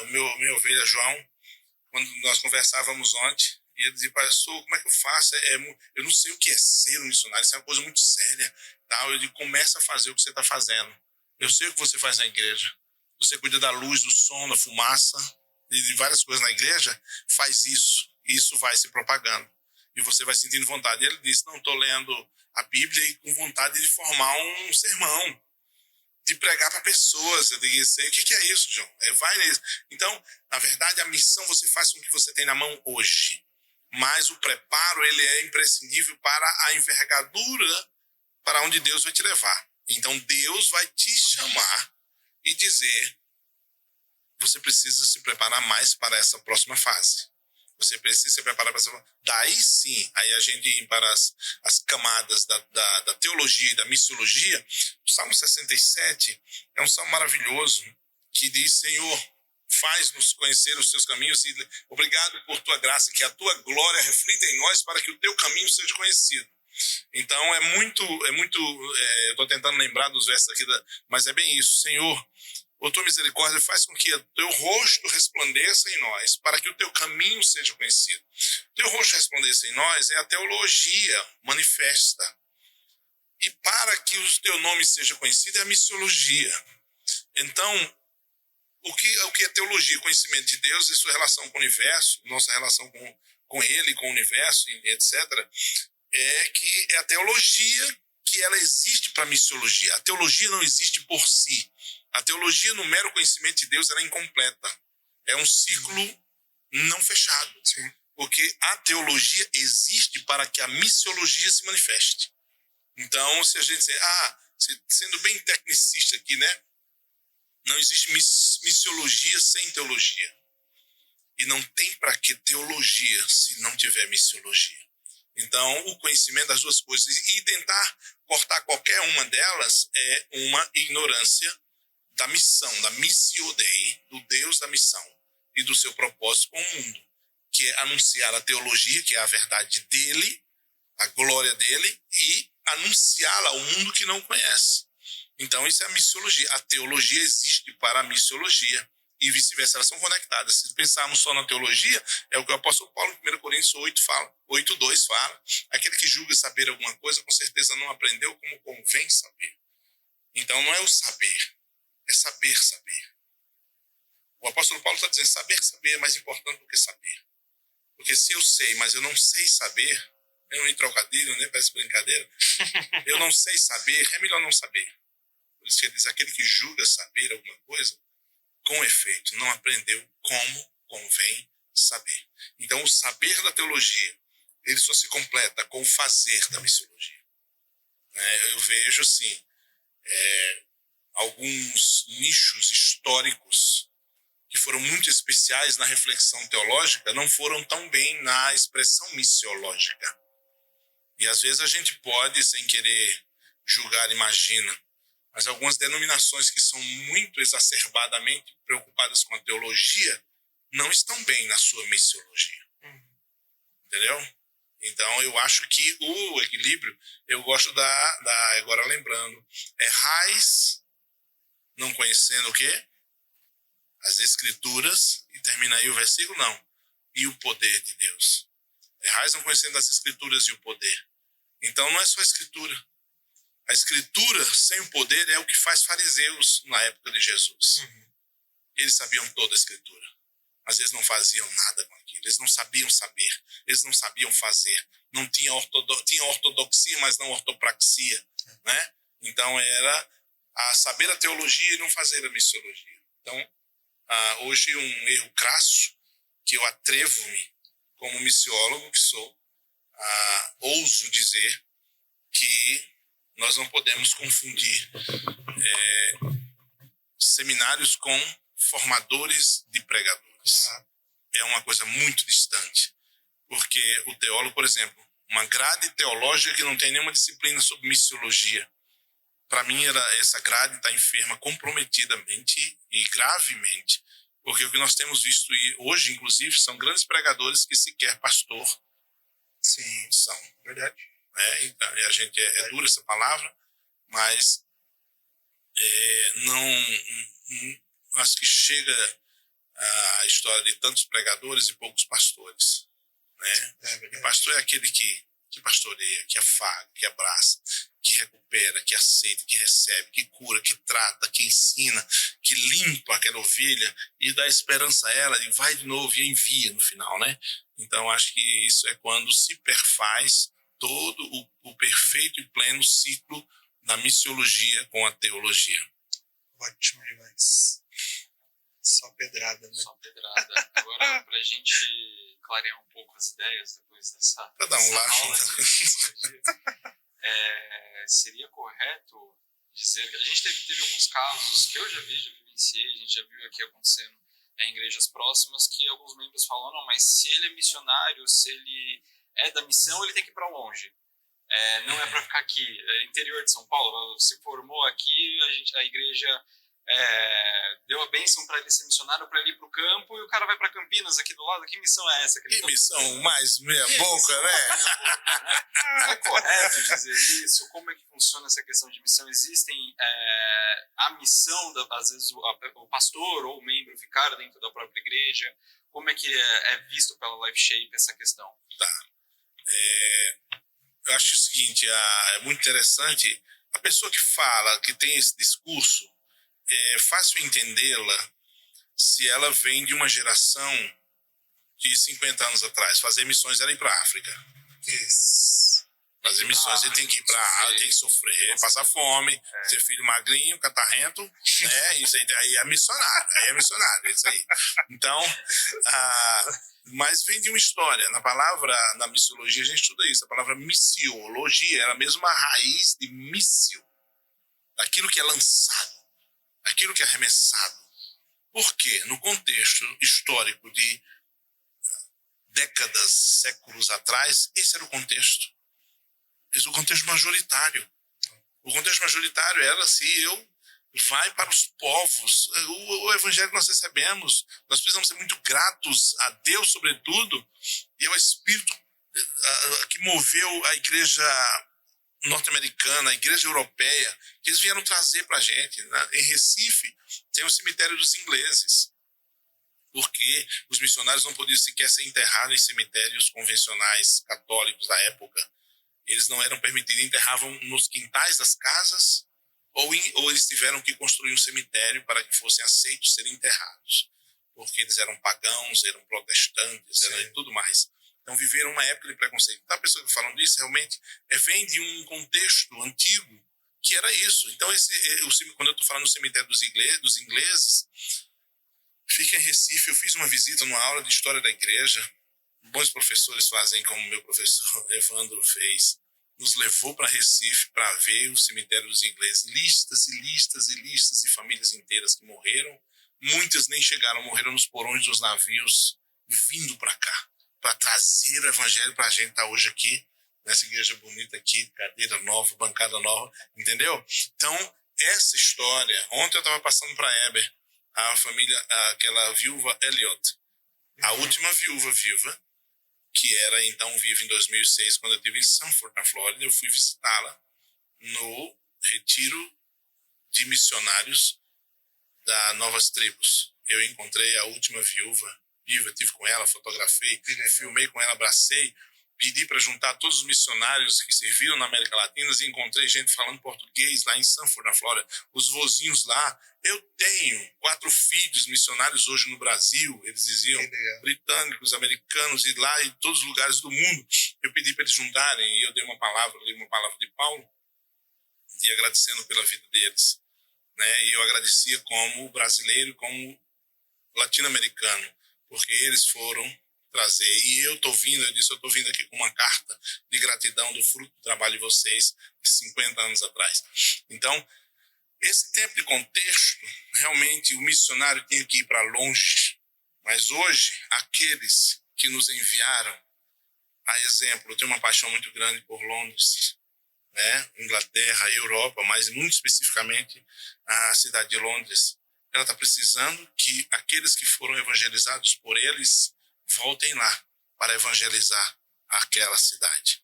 o meu ovelha João, quando nós conversávamos ontem, e ele dizia, pastor, como é que eu faço? Eu não sei o que é ser um missionário, isso é uma coisa muito séria. Tá? Eu digo, começa a fazer o que você está fazendo. Eu sei o que você faz na igreja. Você cuida da luz, do som, da fumaça, de várias coisas na igreja, faz isso. E isso vai se propagando. E você vai sentindo vontade. E ele disse, não, estou lendo a Bíblia e com vontade de formar um sermão, de pregar para pessoas. Eu disse, o que é isso, João? Vai nisso. Então, na verdade, a missão você faz com o que você tem na mão hoje. Mas o preparo, ele é imprescindível para a envergadura para onde Deus vai te levar. Então, Deus vai te chamar e dizer, você precisa se preparar mais para essa próxima fase. Você precisa se preparar para essa... Daí sim, aí a gente ir para as camadas da teologia e da missiologia. O Salmo 67 é um salmo maravilhoso que diz, Senhor, faz-nos conhecer os teus caminhos e obrigado por tua graça, que a tua glória reflita em nós para que o teu caminho seja conhecido. Então eu estou tentando lembrar dos versos aqui, mas é bem isso. Senhor, por tua misericórdia, faz com que o teu rosto resplandeça em nós, para que o teu caminho seja conhecido. O teu rosto resplandeça em nós é a teologia manifesta. E para que o teu nome seja conhecido é a missiologia. Então, o que é teologia? Conhecimento de Deus e sua relação com o universo, nossa relação com ele, com o universo, etc., é que é a teologia que ela existe para a missiologia. A teologia não existe por si. A teologia, no mero conhecimento de Deus, ela é incompleta. É um ciclo não fechado. Sim. Porque a teologia existe para que a missiologia se manifeste. Então, se a gente dizer, sendo bem tecnicista aqui, né? Não existe missiologia sem teologia. E não tem para que teologia se não tiver missiologia. Então, o conhecimento das duas coisas e tentar cortar qualquer uma delas é uma ignorância da missão, da missio Dei, do Deus da missão e do seu propósito com o mundo, que é anunciar a teologia, que é a verdade dele, a glória dele, e anunciá-la ao mundo que não conhece. Então, isso é a missiologia. A teologia existe para a missiologia e vice-versa, elas são conectadas. Se pensarmos só na teologia, é o que o apóstolo Paulo, em 1 Coríntios 8:2 fala. Aquele que julga saber alguma coisa, com certeza não aprendeu como convém saber. Então, não é o saber, é saber saber. O apóstolo Paulo está dizendo, saber é mais importante do que saber. Porque se eu sei, mas eu não sei saber, eu não em trocadilho, né? Parece brincadeira. Eu não sei saber, é melhor não saber. Por isso que ele diz, aquele que julga saber alguma coisa, com efeito, não aprendeu como convém saber. Então, o saber da teologia, ele só se completa com o fazer da missiologia. Eu vejo, assim, alguns nichos históricos que foram muito especiais na reflexão teológica, não foram tão bem na expressão missiológica. E, às vezes, a gente pode, sem querer julgar, imagina, Mas algumas denominações que são muito exacerbadamente preocupadas com a teologia não estão bem na sua missiologia. Entendeu? Então, eu acho que o equilíbrio, eu gosto agora lembrando, errais não conhecendo o quê? As Escrituras, e termina aí o versículo, não. E o poder de Deus. Errais não conhecendo as Escrituras e o poder. Então, não é só a Escritura. A Escritura sem o poder é o que faz fariseus na época de Jesus. Eles sabiam toda a Escritura, mas eles não faziam nada com aquilo. Eles não sabiam saber, eles não sabiam fazer. Não tinha ortodoxia, mas não ortopraxia, né? Então era saber a teologia e não fazer a missiologia. Então, hoje um erro crasso que eu atrevo-me como missiólogo que sou, ouso dizer que nós não podemos confundir seminários com formadores de pregadores. É uma coisa muito distante. Porque o teólogo, por exemplo, uma grade teológica que não tem nenhuma disciplina sobre missiologia. Para mim, essa grade está enferma comprometidamente e gravemente. Porque o que nós temos visto hoje, inclusive, são grandes pregadores que sequer pastor são. Verdade. Então, a gente é dura essa palavra, mas não acho que chega a história de tantos pregadores e poucos pastores, né? O pastor é aquele que pastoreia, que afaga, que abraça, que recupera, que aceita, que recebe, que cura, que trata, que ensina, que limpa aquela ovelha e dá esperança a ela e vai de novo e envia no final, né? Então acho que isso é quando se perfaz todo o perfeito e pleno ciclo da missiologia com a teologia. Ótimo demais. Só pedrada, né? Só pedrada. Agora, para a gente clarear um pouco as ideias depois dessa aula de missiologia, seria correto dizer que a gente teve alguns casos que eu já vivenciei, a gente já viu aqui acontecendo em igrejas próximas, que alguns membros falam, não, mas se ele é missionário, se ele é da missão, ele tem que ir para longe. Não é para ficar aqui. Interior de São Paulo, se formou aqui, a igreja deu a bênção para ele ser missionário, para ele ir para o campo, e o cara vai para Campinas, aqui do lado. Que missão é essa? Que missão mais meia boca, né? É correto dizer isso? Como é que funciona essa questão de missão? Existem a missão, às vezes o pastor ou o membro ficar dentro da própria igreja? Como é que é visto pela Life Shape essa questão? Tá. Eu acho o seguinte, é muito interessante, a pessoa que fala, que tem esse discurso, é fácil entendê-la se ela vem de uma geração de 50 anos atrás. Fazer missões era ir para a África. Isso. Fazer missões, ele tem que ir para a África, tem que sofrer, passar fome, ser filho magrinho, catarrento, né? Isso aí é missionário, é isso aí. Então, mas vem de uma história. Na missiologia a gente estuda isso, a palavra missiologia é a mesma raiz de míssil, daquilo que é lançado, daquilo que é arremessado. Por quê? No contexto histórico de décadas, séculos atrás, esse era o contexto. Esse é o contexto majoritário. O contexto majoritário era vai para os povos. O evangelho que nós recebemos, nós precisamos ser muito gratos a Deus, sobretudo, e ao Espírito que moveu a igreja norte-americana, a igreja europeia, que eles vieram trazer para a gente. Em Recife tem o cemitério dos ingleses, porque os missionários não podiam sequer ser enterrados em cemitérios convencionais católicos da época. Eles não eram permitidos, enterravam nos quintais das casas, ou eles tiveram que construir um cemitério para que fossem aceitos serem enterrados, porque eles eram pagãos, eram protestantes, e tudo mais. Então viveram uma época de preconceito. Então a pessoa que falando disso realmente vem de um contexto antigo que era isso. Então quando eu estou falando do cemitério dos ingleses, fica em Recife. Eu fiz uma visita numa aula de história da igreja. Bons professores fazem como meu professor Evandro fez. Nos levou para Recife para ver o cemitério dos ingleses. Listas e listas e listas de famílias inteiras que morreram. Muitas nem chegaram, morreram nos porões dos navios, vindo para cá, para trazer o evangelho para a gente estar hoje aqui, nessa igreja bonita aqui, cadeira nova, bancada nova, entendeu? Então, essa história, ontem eu estava passando para Eber, a família, aquela viúva Elliot, a última viúva viva, que era então viva em 2006, quando eu estive em Sanford, na Flórida. Eu fui visitá-la no retiro de missionários da Novas Tribos. Eu encontrei a última viúva viva, estive com ela, fotografei, filmei com ela, abracei, pedi para juntar todos os missionários que serviram na América Latina e encontrei gente falando português lá em Sanford, na Flórida, os vozinhos lá. Eu tenho 4 filhos missionários hoje no Brasil, eles diziam, britânicos, americanos, e lá em todos os lugares do mundo. Eu pedi para eles juntarem e eu dei uma palavra de Paulo, e agradecendo pela vida deles, né? E eu agradecia como brasileiro, como latino-americano, porque eles foram trazer. E eu estou vindo, eu disse, eu estou vindo aqui com uma carta de gratidão do fruto do trabalho de vocês de 50 anos atrás. Então, esse tempo de contexto, realmente o missionário tinha que ir para longe. Mas hoje, aqueles que nos enviaram, a exemplo, eu tenho uma paixão muito grande por Londres, né? Inglaterra, Europa, mas muito especificamente a cidade de Londres. Ela está precisando que aqueles que foram evangelizados por eles voltem lá para evangelizar aquela cidade.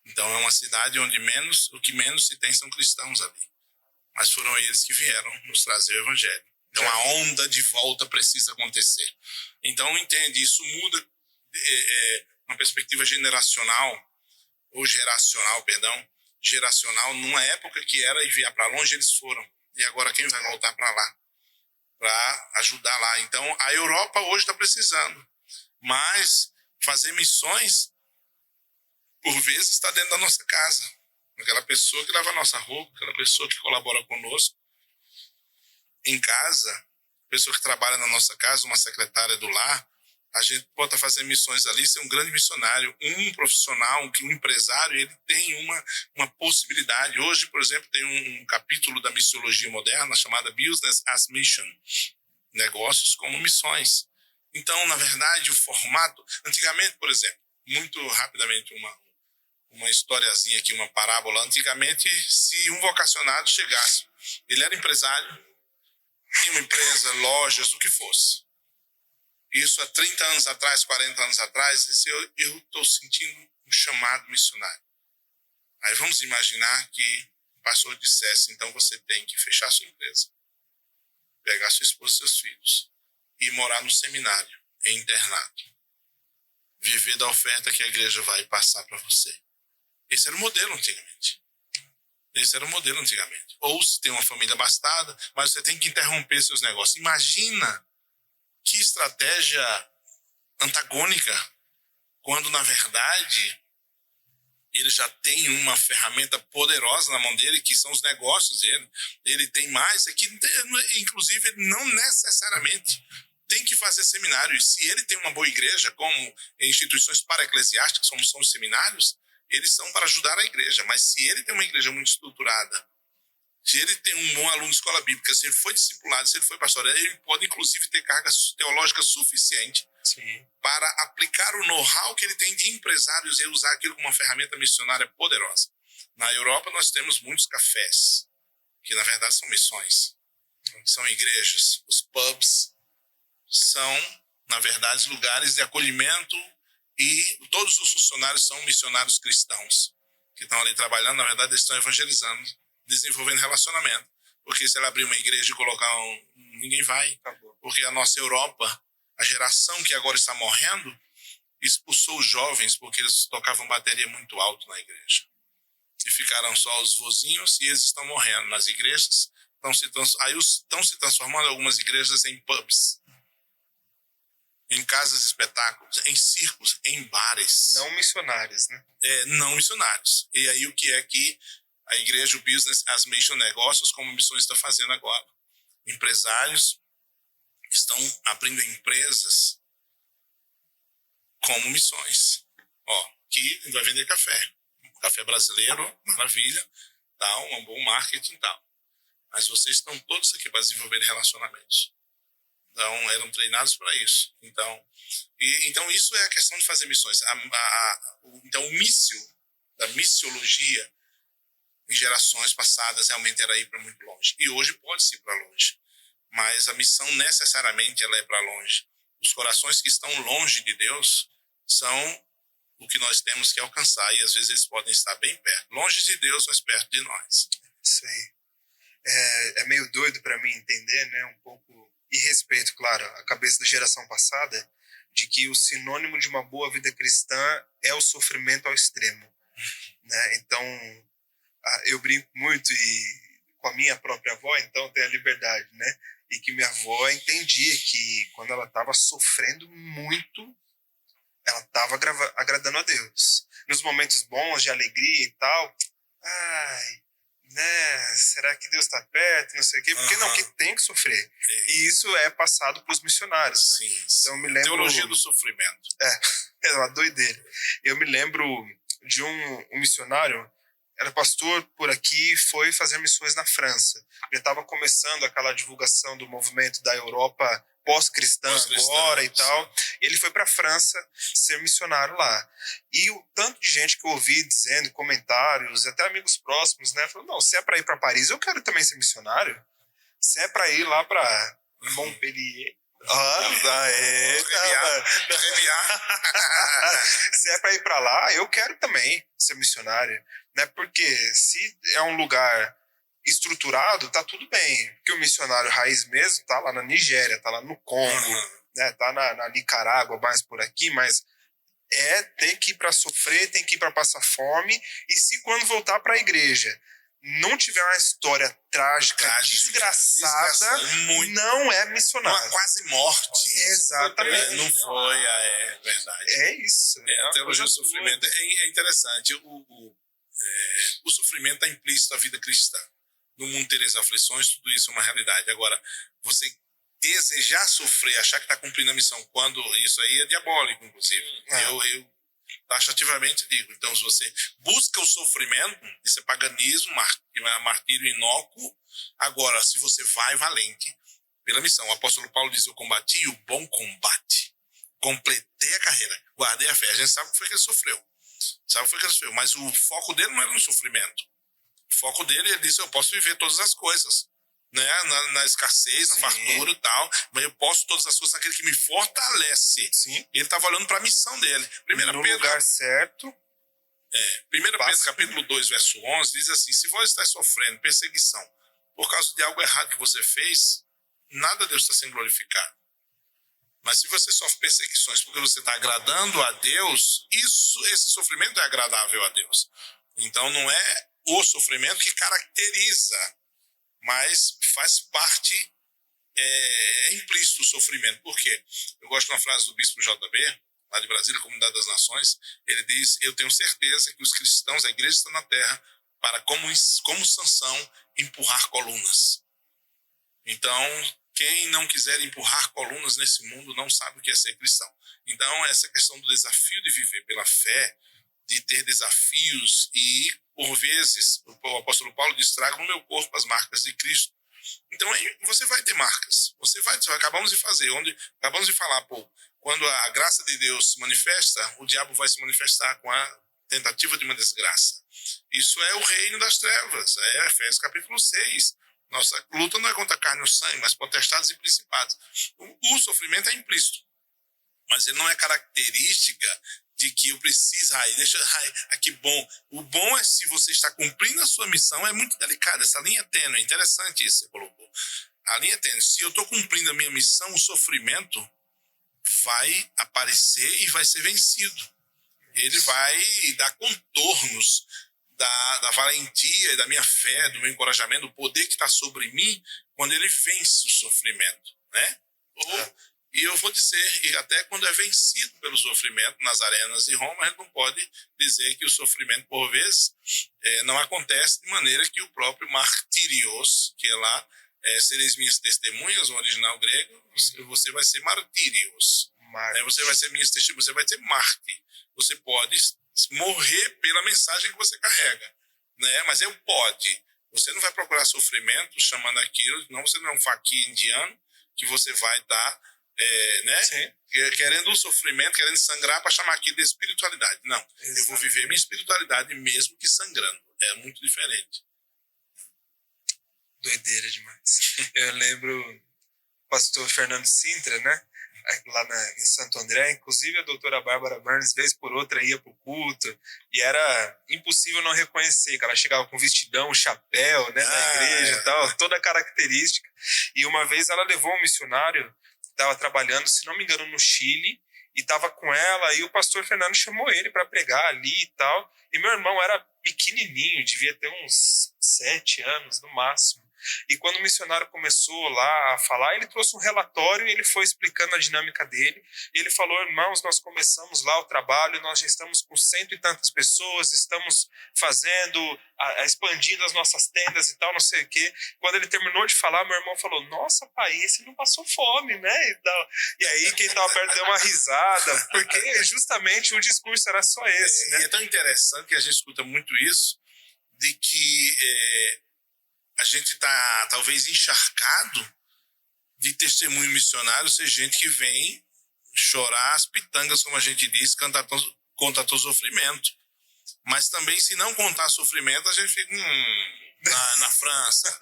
Então é uma cidade onde o que menos se tem são cristãos ali. Mas foram eles que vieram nos trazer o evangelho. Então a onda de volta precisa acontecer. Então entende, isso muda uma perspectiva geracional, numa época que era enviar para longe, eles foram. E agora quem vai voltar para lá? Para ajudar lá. Então, a Europa hoje está precisando. Mas fazer missões, por vezes, está dentro da nossa casa. Aquela pessoa que lava a nossa roupa, aquela pessoa que colabora conosco em casa, pessoa que trabalha na nossa casa, uma secretária do lar. A gente pode estar fazendo missões ali, ser um grande missionário, um profissional, um empresário, ele tem uma possibilidade. Hoje, por exemplo, tem um capítulo da missiologia moderna chamada Business as Mission, negócios como missões. Então, na verdade, o formato... Antigamente, por exemplo, muito rapidamente, uma historiazinha aqui, uma parábola. Antigamente, se um vocacionado chegasse, ele era empresário, tinha uma empresa, lojas, o que fosse. Isso há 30 anos atrás, 40 anos atrás, eu estou sentindo um chamado missionário. Aí vamos imaginar que o pastor dissesse, então você tem que fechar sua empresa, pegar sua esposa e seus filhos e morar no seminário, em internato. Viver da oferta que a igreja vai passar para você. Esse era o modelo antigamente. Ou se tem uma família abastada, mas você tem que interromper seus negócios. Imagina que estratégia antagônica, quando na verdade ele já tem uma ferramenta poderosa na mão dele, que são os negócios dele. Ele tem mais, inclusive ele não necessariamente tem que fazer seminários. Se ele tem uma boa igreja, como instituições para-eclesiásticas, como são os seminários, eles são para ajudar a igreja. Mas se ele tem uma igreja muito estruturada, se ele tem um bom aluno de escola bíblica, se ele foi discipulado, se ele foi pastoreado, ele pode inclusive ter carga teológica suficiente para aplicar o know-how que ele tem de empresários e usar aquilo como uma ferramenta missionária poderosa. Na Europa nós temos muitos cafés, que na verdade são missões, são igrejas. Os pubs são, na verdade, lugares de acolhimento e todos os funcionários são missionários cristãos que estão ali trabalhando. Na verdade, eles estão evangelizando, desenvolvendo relacionamento. Porque se ela abrir uma igreja e colocar ninguém vai. Porque a nossa Europa, a geração que agora está morrendo, expulsou os jovens porque eles tocavam bateria muito alto na igreja. E ficaram só os vozinhos e eles estão morrendo. Nas igrejas, estão se transformando algumas igrejas em pubs, em casas de espetáculos, em circos, em bares. Não missionários, né? Não missionários. E aí o que é que a igreja, o Business as Mission, negócios como missões está fazendo agora? Empresários estão abrindo empresas como missões. Que vai vender café. Café brasileiro, maravilha, tal, um bom marketing e tal. Mas vocês estão todos aqui para desenvolver relacionamentos. Então, eram treinados para isso. Então, isso é a questão de fazer missões. Então, o mício da missiologia, em gerações passadas realmente era ir para muito longe. E hoje pode-se ir para longe. Mas a missão necessariamente ela é para longe. Os corações que estão longe de Deus são o que nós temos que alcançar. E às vezes eles podem estar bem perto. Longe de Deus, mas perto de nós. Isso aí. É meio doido para mim entender, né? Um pouco, e respeito, claro, a cabeça da geração passada, de que o sinônimo de uma boa vida cristã é o sofrimento ao extremo, né? Então, eu brinco muito com a minha própria avó, então tenho a liberdade, né? E que minha avó entendia que quando ela estava sofrendo muito, ela estava agradando a Deus. Nos momentos bons, de alegria e tal, ai, né? Será que Deus está perto? Não sei o quê. Porque não, que tem que sofrer. E isso é passado para os missionários. Né? Sim. Então, eu me lembro... Teologia do sofrimento. É uma doideira. Eu me lembro de um missionário, era pastor por aqui, foi fazer missões na França. Já estava começando aquela divulgação do movimento da Europa pós-cristã agora e tal. Ele foi para a França ser missionário lá. E o tanto de gente que eu ouvi dizendo, comentários, até amigos próximos, né? Falou, não, se é para ir para Paris, eu quero também ser missionário. Se é para ir lá para Montpellier... Se é para ir para lá, eu quero também ser missionário, né? Porque se é um lugar estruturado, tá tudo bem. Porque o missionário raiz mesmo tá lá na Nigéria, tá lá no Congo, né? Tá na Nicarágua, mais por aqui, mas tem que ir para sofrer, tem que ir para passar fome, e se quando voltar para a igreja não tiver uma história trágica, desgraçada, não é missionário. Uma quase morte. Exatamente. Não foi, é verdade. É isso. A teologia do sofrimento é interessante. O sofrimento está implícito na vida cristã. No mundo tereis aflições, tudo isso é uma realidade. Agora, você desejar sofrer, achar que está cumprindo a missão, quando isso aí é diabólico, inclusive. Eu taxativamente digo. Então, se você busca o sofrimento, isso é paganismo, martírio inócuo. Agora, se você vai valente pela missão, o apóstolo Paulo diz, eu combati o bom combate, completei a carreira, guardei a fé. A gente sabe o que foi que ele sofreu. Mas o foco dele não era no sofrimento. O foco dele, ele disse, eu posso viver todas as coisas, né? Na escassez, na fartura e tal, mas eu posso todas as coisas naquele que me fortalece. Sim. Ele estava olhando para a missão dele. No lugar certo. 1 Pedro capítulo 2, verso 11, diz assim, se você está sofrendo perseguição por causa de algo errado que você fez, nada Deus está sendo glorificado. Mas se você sofre perseguições porque você está agradando a Deus, esse sofrimento é agradável a Deus. Então não é o sofrimento que caracteriza, mas faz parte, é implícito o sofrimento. Por quê? Eu gosto de uma frase do bispo JB, lá de Brasília, Comunidade das Nações. Ele diz, eu tenho certeza que os cristãos, a igreja está na terra para, como Sansão, empurrar colunas. Então, quem não quiser empurrar colunas nesse mundo não sabe o que é ser cristão. Então, essa questão do desafio de viver pela fé, de ter desafios e, por vezes, o apóstolo Paulo diz, traga no meu corpo as marcas de Cristo. Então, aí você vai ter marcas. Acabamos de falar, quando a graça de Deus se manifesta, o diabo vai se manifestar com a tentativa de uma desgraça. Isso é o reino das trevas, é Efésios capítulo 6. Nossa luta não é contra a carne ou sangue, mas potestades e principados. O sofrimento é implícito, mas ele não é característica de que eu preciso, que bom. O bom é se você está cumprindo a sua missão, é muito delicado, essa linha tênue, é interessante isso que você colocou. A linha tênue, se eu estou cumprindo a minha missão, o sofrimento vai aparecer e vai ser vencido. Ele vai dar contornos da valentia, da minha fé, do meu encorajamento, do poder que está sobre mim, quando ele vence o sofrimento, né? E eu vou dizer, e até quando é vencido pelo sofrimento nas arenas de Roma, a gente não pode dizer que o sofrimento, por vezes, não acontece de maneira que o próprio martírios, que é lá, sereis minhas testemunhas, no original grego, você vai ser martírios. Você vai ser minhas testemunhas, você vai ser mártir. Você pode morrer pela mensagem que você carrega, né? Mas você não vai procurar sofrimento chamando aquilo, não, você não é um faqui indiano que você vai estar querendo o sofrimento, querendo sangrar para chamar aquilo de espiritualidade. Não, eu vou viver minha espiritualidade mesmo que sangrando. é muito diferente. Doideira demais. Eu lembro o pastor Fernando Sintra, né? Lá em Santo André, inclusive a doutora Bárbara Burns, vez por outra, ia pro culto, e era impossível não reconhecer, que ela chegava com vestidão, chapéu, né, na igreja e tal, toda característica. E uma vez ela levou um missionário, estava trabalhando, se não me engano, no Chile, e estava com ela, e o pastor Fernando chamou ele para pregar ali e tal, e meu irmão era pequenininho, devia ter uns 7 anos no máximo. E quando o missionário começou lá a falar, ele trouxe um relatório e ele foi explicando a dinâmica dele. E ele falou: irmãos, nós começamos lá o trabalho, nós já estamos com 100 e tantas pessoas, estamos fazendo, expandindo as nossas tendas e tal, não sei o quê. Quando ele terminou de falar, meu irmão falou: nossa, pai, esse não passou fome, né? E aí quem estava perto deu uma risada, porque justamente o discurso era só esse, né? E é tão interessante que a gente escuta muito isso, de que a gente está talvez encharcado de testemunho missionário ser gente que vem chorar as pitangas, como a gente diz, contar teu sofrimento. Mas também, se não contar sofrimento, a gente fica na França,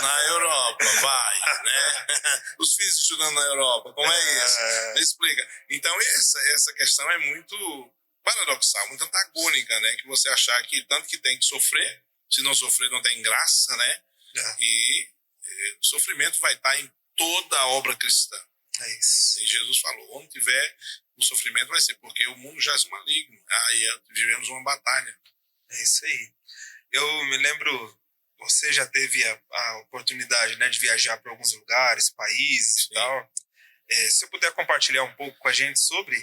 na Europa, vai, né? Os filhos estudando na Europa, como é isso? Me explica. Então, essa questão é muito paradoxal, muito antagônica, né? Que você achar que tanto que tem que sofrer, se não sofrer não tem graça, né? E o sofrimento vai estar em toda a obra cristã. É isso. E Jesus falou: onde tiver o sofrimento vai ser, porque o mundo já é maligno. Aí vivemos uma batalha. É isso aí. Eu me lembro, você já teve a oportunidade, né, de viajar para alguns lugares, países e tal. Se você puder compartilhar um pouco com a gente sobre,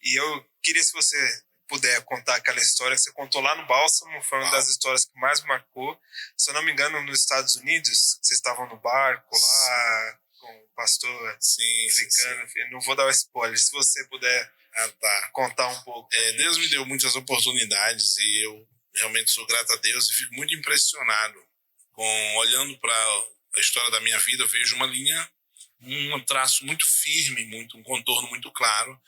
e eu queria, se você puder contar aquela história que você contou lá no Bálsamo, foi uma das histórias que mais me marcou. Se eu não me engano, nos Estados Unidos, vocês estavam no barco lá com o pastor africano. Sim. Não vou dar o spoiler, se você puder contar um pouco. Deus me deu muitas oportunidades e eu realmente sou grato a Deus e fico muito impressionado olhando para a história da minha vida. Eu vejo uma linha, um traço muito firme, um contorno muito claro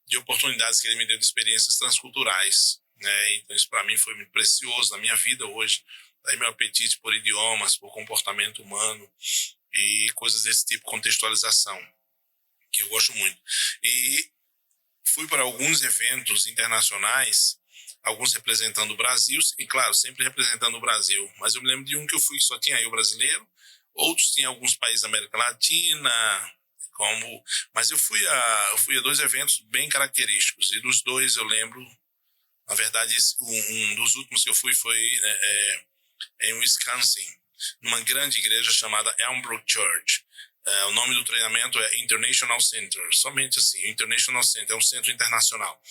de oportunidades que ele me deu de experiências transculturais, né? Então isso para mim foi muito precioso na minha vida hoje. Daí meu apetite por idiomas, por comportamento humano e coisas desse tipo, contextualização, que eu gosto muito. E fui para alguns eventos internacionais, alguns representando o Brasil, e claro, sempre representando o Brasil. Mas eu me lembro de um que eu fui, só tinha eu brasileiro, outros tinham alguns países da América Latina, mas eu fui a 2 eventos bem característicos, e dos 2 eu lembro, na verdade, um dos últimos que eu fui foi em Wisconsin, numa grande igreja chamada Elmbrook Church. O nome do treinamento é International Center, somente assim, International Center, é um centro internacional.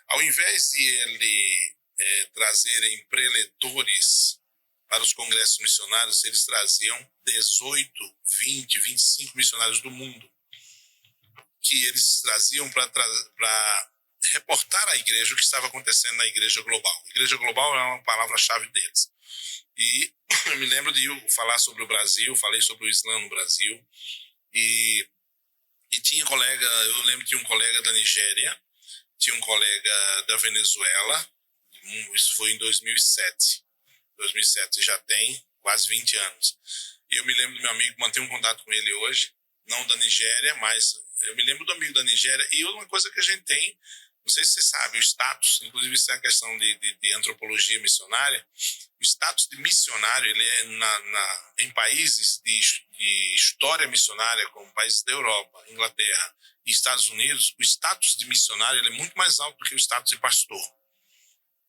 Ao invés de ele trazerem preletores para os congressos missionários, eles traziam 18, 20, 25 missionários do mundo, que eles traziam para reportar à igreja o que estava acontecendo na igreja global. Igreja global é uma palavra-chave deles. E eu me lembro de eu falar sobre o Brasil, falei sobre o Islã no Brasil, e tinha colega, eu lembro que tinha um colega da Nigéria, tinha um colega da Venezuela, isso foi em 2007. 2007 já tem quase 20 anos. E eu me lembro do meu amigo, mantenho um contato com ele hoje, não da Nigéria, mas eu me lembro do amigo da Nigéria. E uma coisa que a gente tem, não sei se você sabe, o status, inclusive isso é a questão de antropologia missionária, o status de missionário, ele é em países de história missionária, como países da Europa, Inglaterra e Estados Unidos, o status de missionário ele é muito mais alto do que o status de pastor.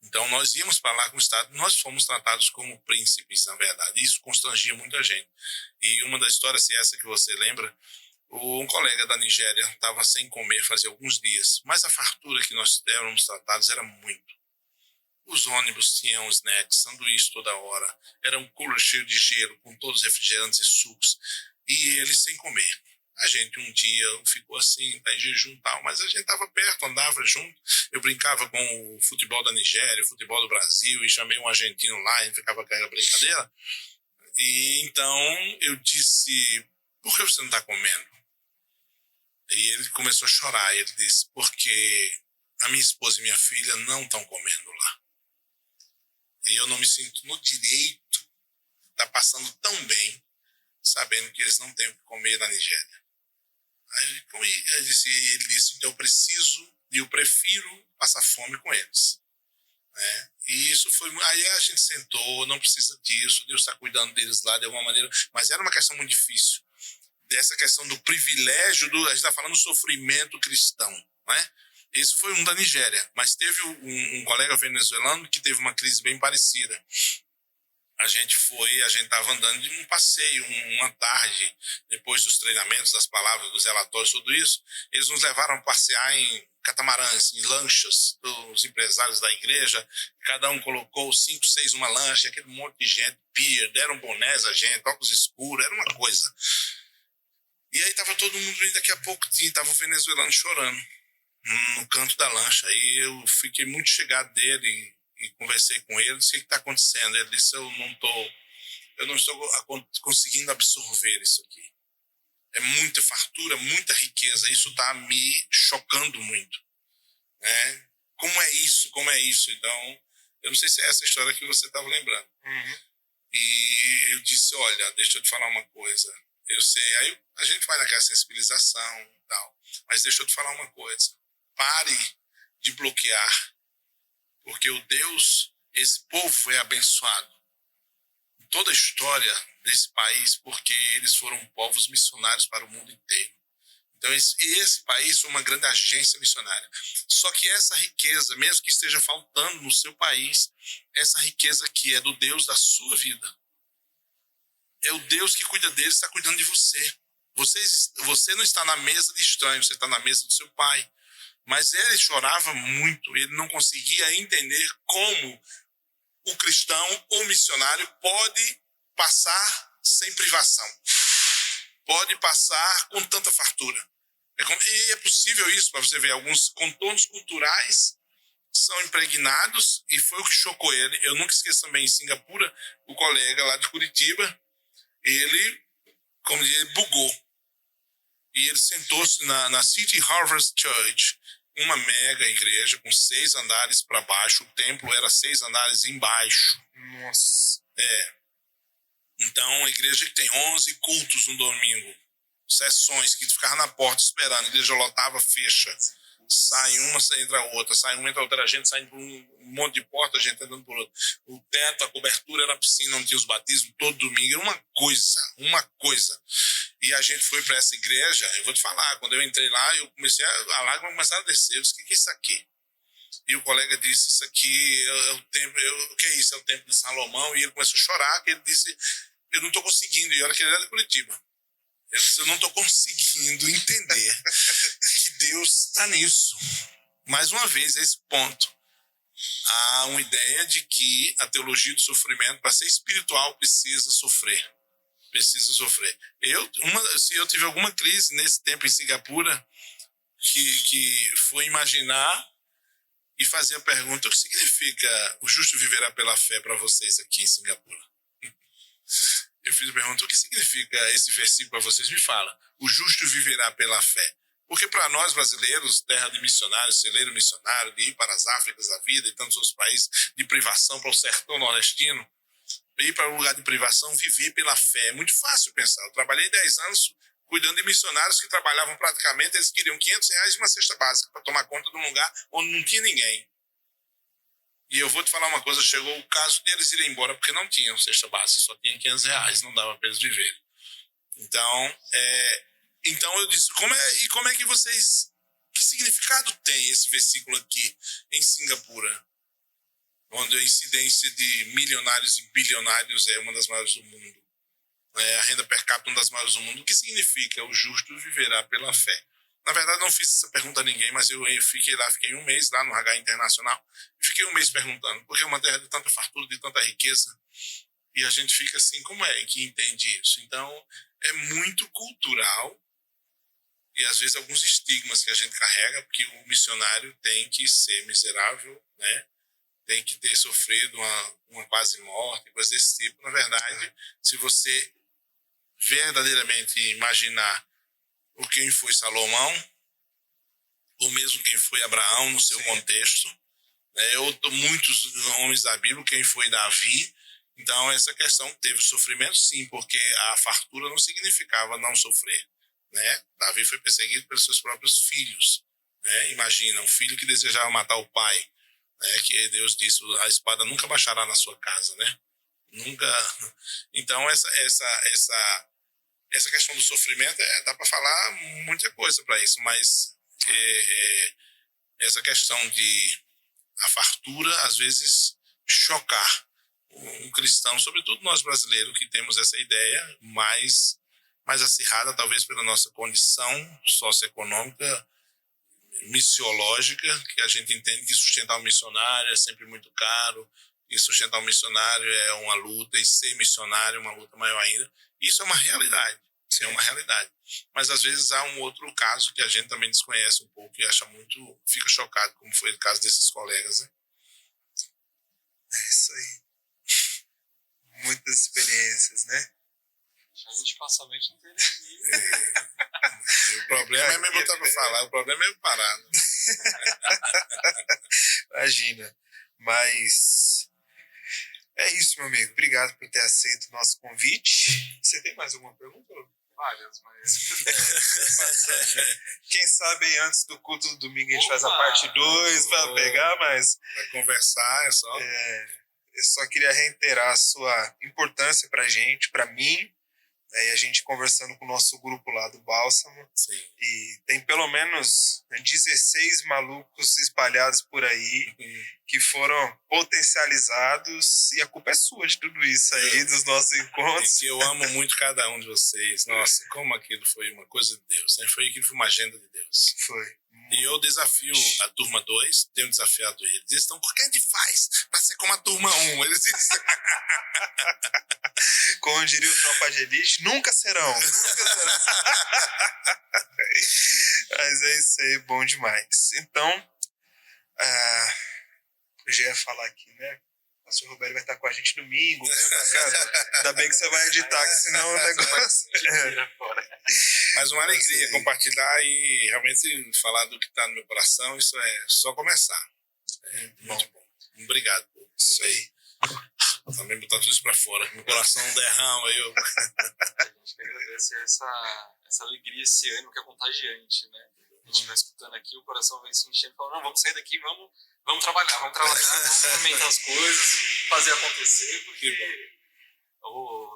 Então, nós íamos para lá com o Estado, nós fomos tratados como príncipes, na verdade. Isso constrangia muita gente. E uma das histórias, se essa que você lembra, um colega da Nigéria estava sem comer fazia alguns dias, mas a fartura que nós éramos tratados era muito. Os ônibus tinham snacks, sanduíche toda hora, era um cooler cheio de gelo, com todos os refrigerantes e sucos, e eles sem comer. A gente um dia ficou assim, tá em jejum e tal, mas a gente estava perto, andava junto. Eu brincava com o futebol da Nigéria, o futebol do Brasil, e chamei um argentino lá, e ficava com aquela brincadeira. E então eu disse, por que você não está comendo? E ele começou a chorar, ele disse, porque a minha esposa e minha filha não estão comendo lá. E eu não me sinto no direito de estar passando tão bem, sabendo que eles não têm o que comer na Nigéria. Aí ele disse, então eu preciso e eu prefiro passar fome com eles. Né? E isso foi... Aí a gente sentou, não precisa disso, Deus está cuidando deles lá de alguma maneira, mas era uma questão muito difícil. Dessa questão do privilégio, a gente está falando do sofrimento cristão, né? Esse foi um da Nigéria, mas teve um colega venezuelano que teve uma crise bem parecida. A gente estava andando de um passeio, uma tarde, depois dos treinamentos, das palavras, dos relatórios, tudo isso, eles nos levaram a passear em catamarãs, em lanchas, dos empresários da igreja, cada um colocou 5, 6 numa lancha, aquele monte de gente, pier, deram bonés a gente, óculos escuros, era uma coisa. E aí estava todo mundo, e daqui a pouco estava o venezuelano chorando no canto da lancha. Aí eu fiquei muito chegado dele e conversei com ele, disse, o que está acontecendo? Ele disse, eu não estou conseguindo absorver isso aqui. É muita fartura, muita riqueza, isso está me chocando muito. Né? Como é isso? Então, eu não sei se é essa história que você estava lembrando. Uhum. E eu disse, olha, deixa eu te falar uma coisa. Eu sei, aí a gente vai naquela sensibilização e tal, mas deixa eu te falar uma coisa. Pare de bloquear, porque esse povo foi abençoado em toda a história desse país, porque eles foram povos missionários para o mundo inteiro. Então esse país foi uma grande agência missionária. Só que essa riqueza, mesmo que esteja faltando no seu país, essa riqueza que é do Deus da sua vida, é o Deus que cuida deles, está cuidando de você. Você não está na mesa de estranhos, você está na mesa do seu pai. Mas ele chorava muito, ele não conseguia entender como o cristão ou missionário pode passar sem privação, pode passar com tanta fartura. E é possível isso, para você ver, alguns contornos culturais são impregnados, e foi o que chocou ele. Eu nunca esqueço também, em Singapura, o colega lá de Curitiba, ele, como diz, ele bugou. E ele sentou-se na City Harvest Church, uma mega igreja com 6 andares para baixo. O templo era 6 andares embaixo. Nossa. Então, a igreja que tem 11 cultos no domingo. Sessões que ficava na porta esperando. A igreja lotava, fecha. Sai uma, entra outra. Sai uma, entra outra. A gente sai por um monte de porta, a gente andando por outra. O teto, a cobertura era piscina, onde tinha os batismos todo domingo. Era uma coisa. E a gente foi para essa igreja. Eu vou te falar, quando eu entrei lá, eu comecei a lágrima começar a descer. Eu disse, o que é isso aqui? E o colega disse, isso aqui é o templo. O que é isso? É o templo de Salomão. E ele começou a chorar, que ele disse, eu não estou conseguindo. E olha que ele era de Curitiba. Ele disse, eu não estou conseguindo entender que Deus está nisso. Mais uma vez, esse ponto. Há uma ideia de que a teologia do sofrimento, para ser espiritual, precisa sofrer. Se eu tive alguma crise nesse tempo em Singapura, que foi imaginar e fazer a pergunta, o que significa o justo viverá pela fé para vocês aqui em Singapura? Eu fiz a pergunta, o que significa esse versículo para vocês? Me fala, o justo viverá pela fé. Porque para nós brasileiros, terra de missionários, celeiro missionário, de ir para as Áfricas da vida e tantos outros países, de privação para o sertão nordestino, ir para um lugar de privação, viver pela fé. É muito fácil pensar. Eu trabalhei 10 anos cuidando de missionários que trabalhavam praticamente, eles queriam R$500 e uma cesta básica para tomar conta de um lugar onde não tinha ninguém. E eu vou te falar uma coisa, chegou o caso deles irem embora porque não tinham cesta básica, só tinha R$500, não dava para eles viverem. Então eu disse, como é que vocês, que significado tem esse versículo aqui em Singapura, onde a incidência de milionários e bilionários é uma das maiores do mundo, a renda per capita é uma das maiores do mundo? O que significa o justo viverá pela fé? Na verdade, não fiz essa pergunta a ninguém, mas eu fiquei um mês lá no H Internacional, e fiquei um mês perguntando, porque é uma terra de tanta fartura, de tanta riqueza, e a gente fica assim, como é que entende isso? Então, é muito cultural, e às vezes alguns estigmas que a gente carrega, porque o missionário tem que ser miserável, né? Tem que ter sofrido uma quase morte, coisa desse tipo. Na verdade, se você verdadeiramente imaginar quem foi Salomão, ou mesmo quem foi Abraão no seu contexto, né? Muitos homens da Bíblia, quem foi Davi. Então, essa questão teve sofrimento, sim, porque a fartura não significava não sofrer, né? Davi foi perseguido pelos seus próprios filhos, né? Imagina, um filho que desejava matar o pai, né? Que Deus disse, a espada nunca baixará na sua casa, né? Nunca. Então, essa questão do sofrimento, dá para falar muita coisa para isso, mas essa questão de a fartura, às vezes, chocar um cristão, sobretudo nós brasileiros, que temos essa ideia mais acirrada, talvez pela nossa condição socioeconômica, missiológica, que a gente entende que sustentar um missionário é sempre muito caro, e sustentar um missionário é uma luta, e ser missionário é uma luta maior ainda. Isso é uma realidade, isso é uma realidade. Mas às vezes há um outro caso que a gente também desconhece um pouco e acha muito, fica chocado, como foi o caso desses colegas, né? É isso aí. Muitas experiências, né? A gente passa a noite inteira aqui. O problema é me botar para falar, o problema é eu parar. Né? Imagina. Mas é isso, meu amigo. Obrigado por ter aceito o nosso convite. Você tem mais alguma pergunta? Várias, mas... Quem sabe aí, antes do culto do domingo a gente faz a parte 2 para pegar, mas... Para conversar, é só... eu só queria reiterar a sua importância pra gente, pra mim, e a gente conversando com o nosso grupo lá do Bálsamo. Sim. E tem pelo menos 16 malucos espalhados por aí que foram potencializados, e a culpa é sua de tudo isso aí, dos nossos encontros. E eu amo muito cada um de vocês. Nossa, como aquilo foi uma coisa de Deus, né? Aquilo foi uma agenda de Deus. Foi. E eu desafio a turma 2, tenho desafiado eles. Eles estão, por que a gente faz para ser como a turma 1? Eles dizem... Como diria o Tropa de Elite, nunca serão. Mas é isso aí, bom demais. Então, eu já ia falar aqui, né? O pastor Roberto vai estar com a gente domingo. Cara, ainda bem que você vai editar, que senão o negócio... Mas uma alegria compartilhar e realmente falar do que está no meu coração. Isso é só começar. Muito bom. Obrigado por isso aí. Também botar tudo isso pra fora. Meu coração derrama. A gente quer agradecer essa alegria, esse ânimo que é contagiante, né? A gente vai escutando aqui, o coração vem se enchendo, falando, não, vamos sair daqui, vamos trabalhar, vamos aumentar as coisas, fazer acontecer, porque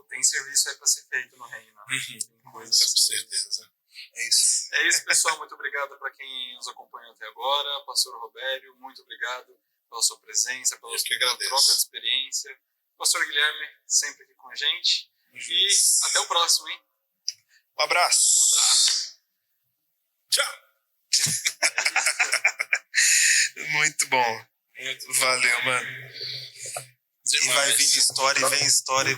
tem serviço aí para ser feito no reino. Tem coisas com certeza. É isso. É isso, pessoal. Muito obrigado para quem nos acompanhou até agora. Pastor Robério, muito obrigado pela sua presença, pela troca de experiência. Pastor Guilherme, sempre aqui com a gente. E até o próximo, hein? Um abraço. Tchau. Muito bom. Valeu, mano. Demais. E vai vindo história, e vem história, e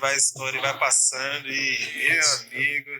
vai passando, e meu amigo...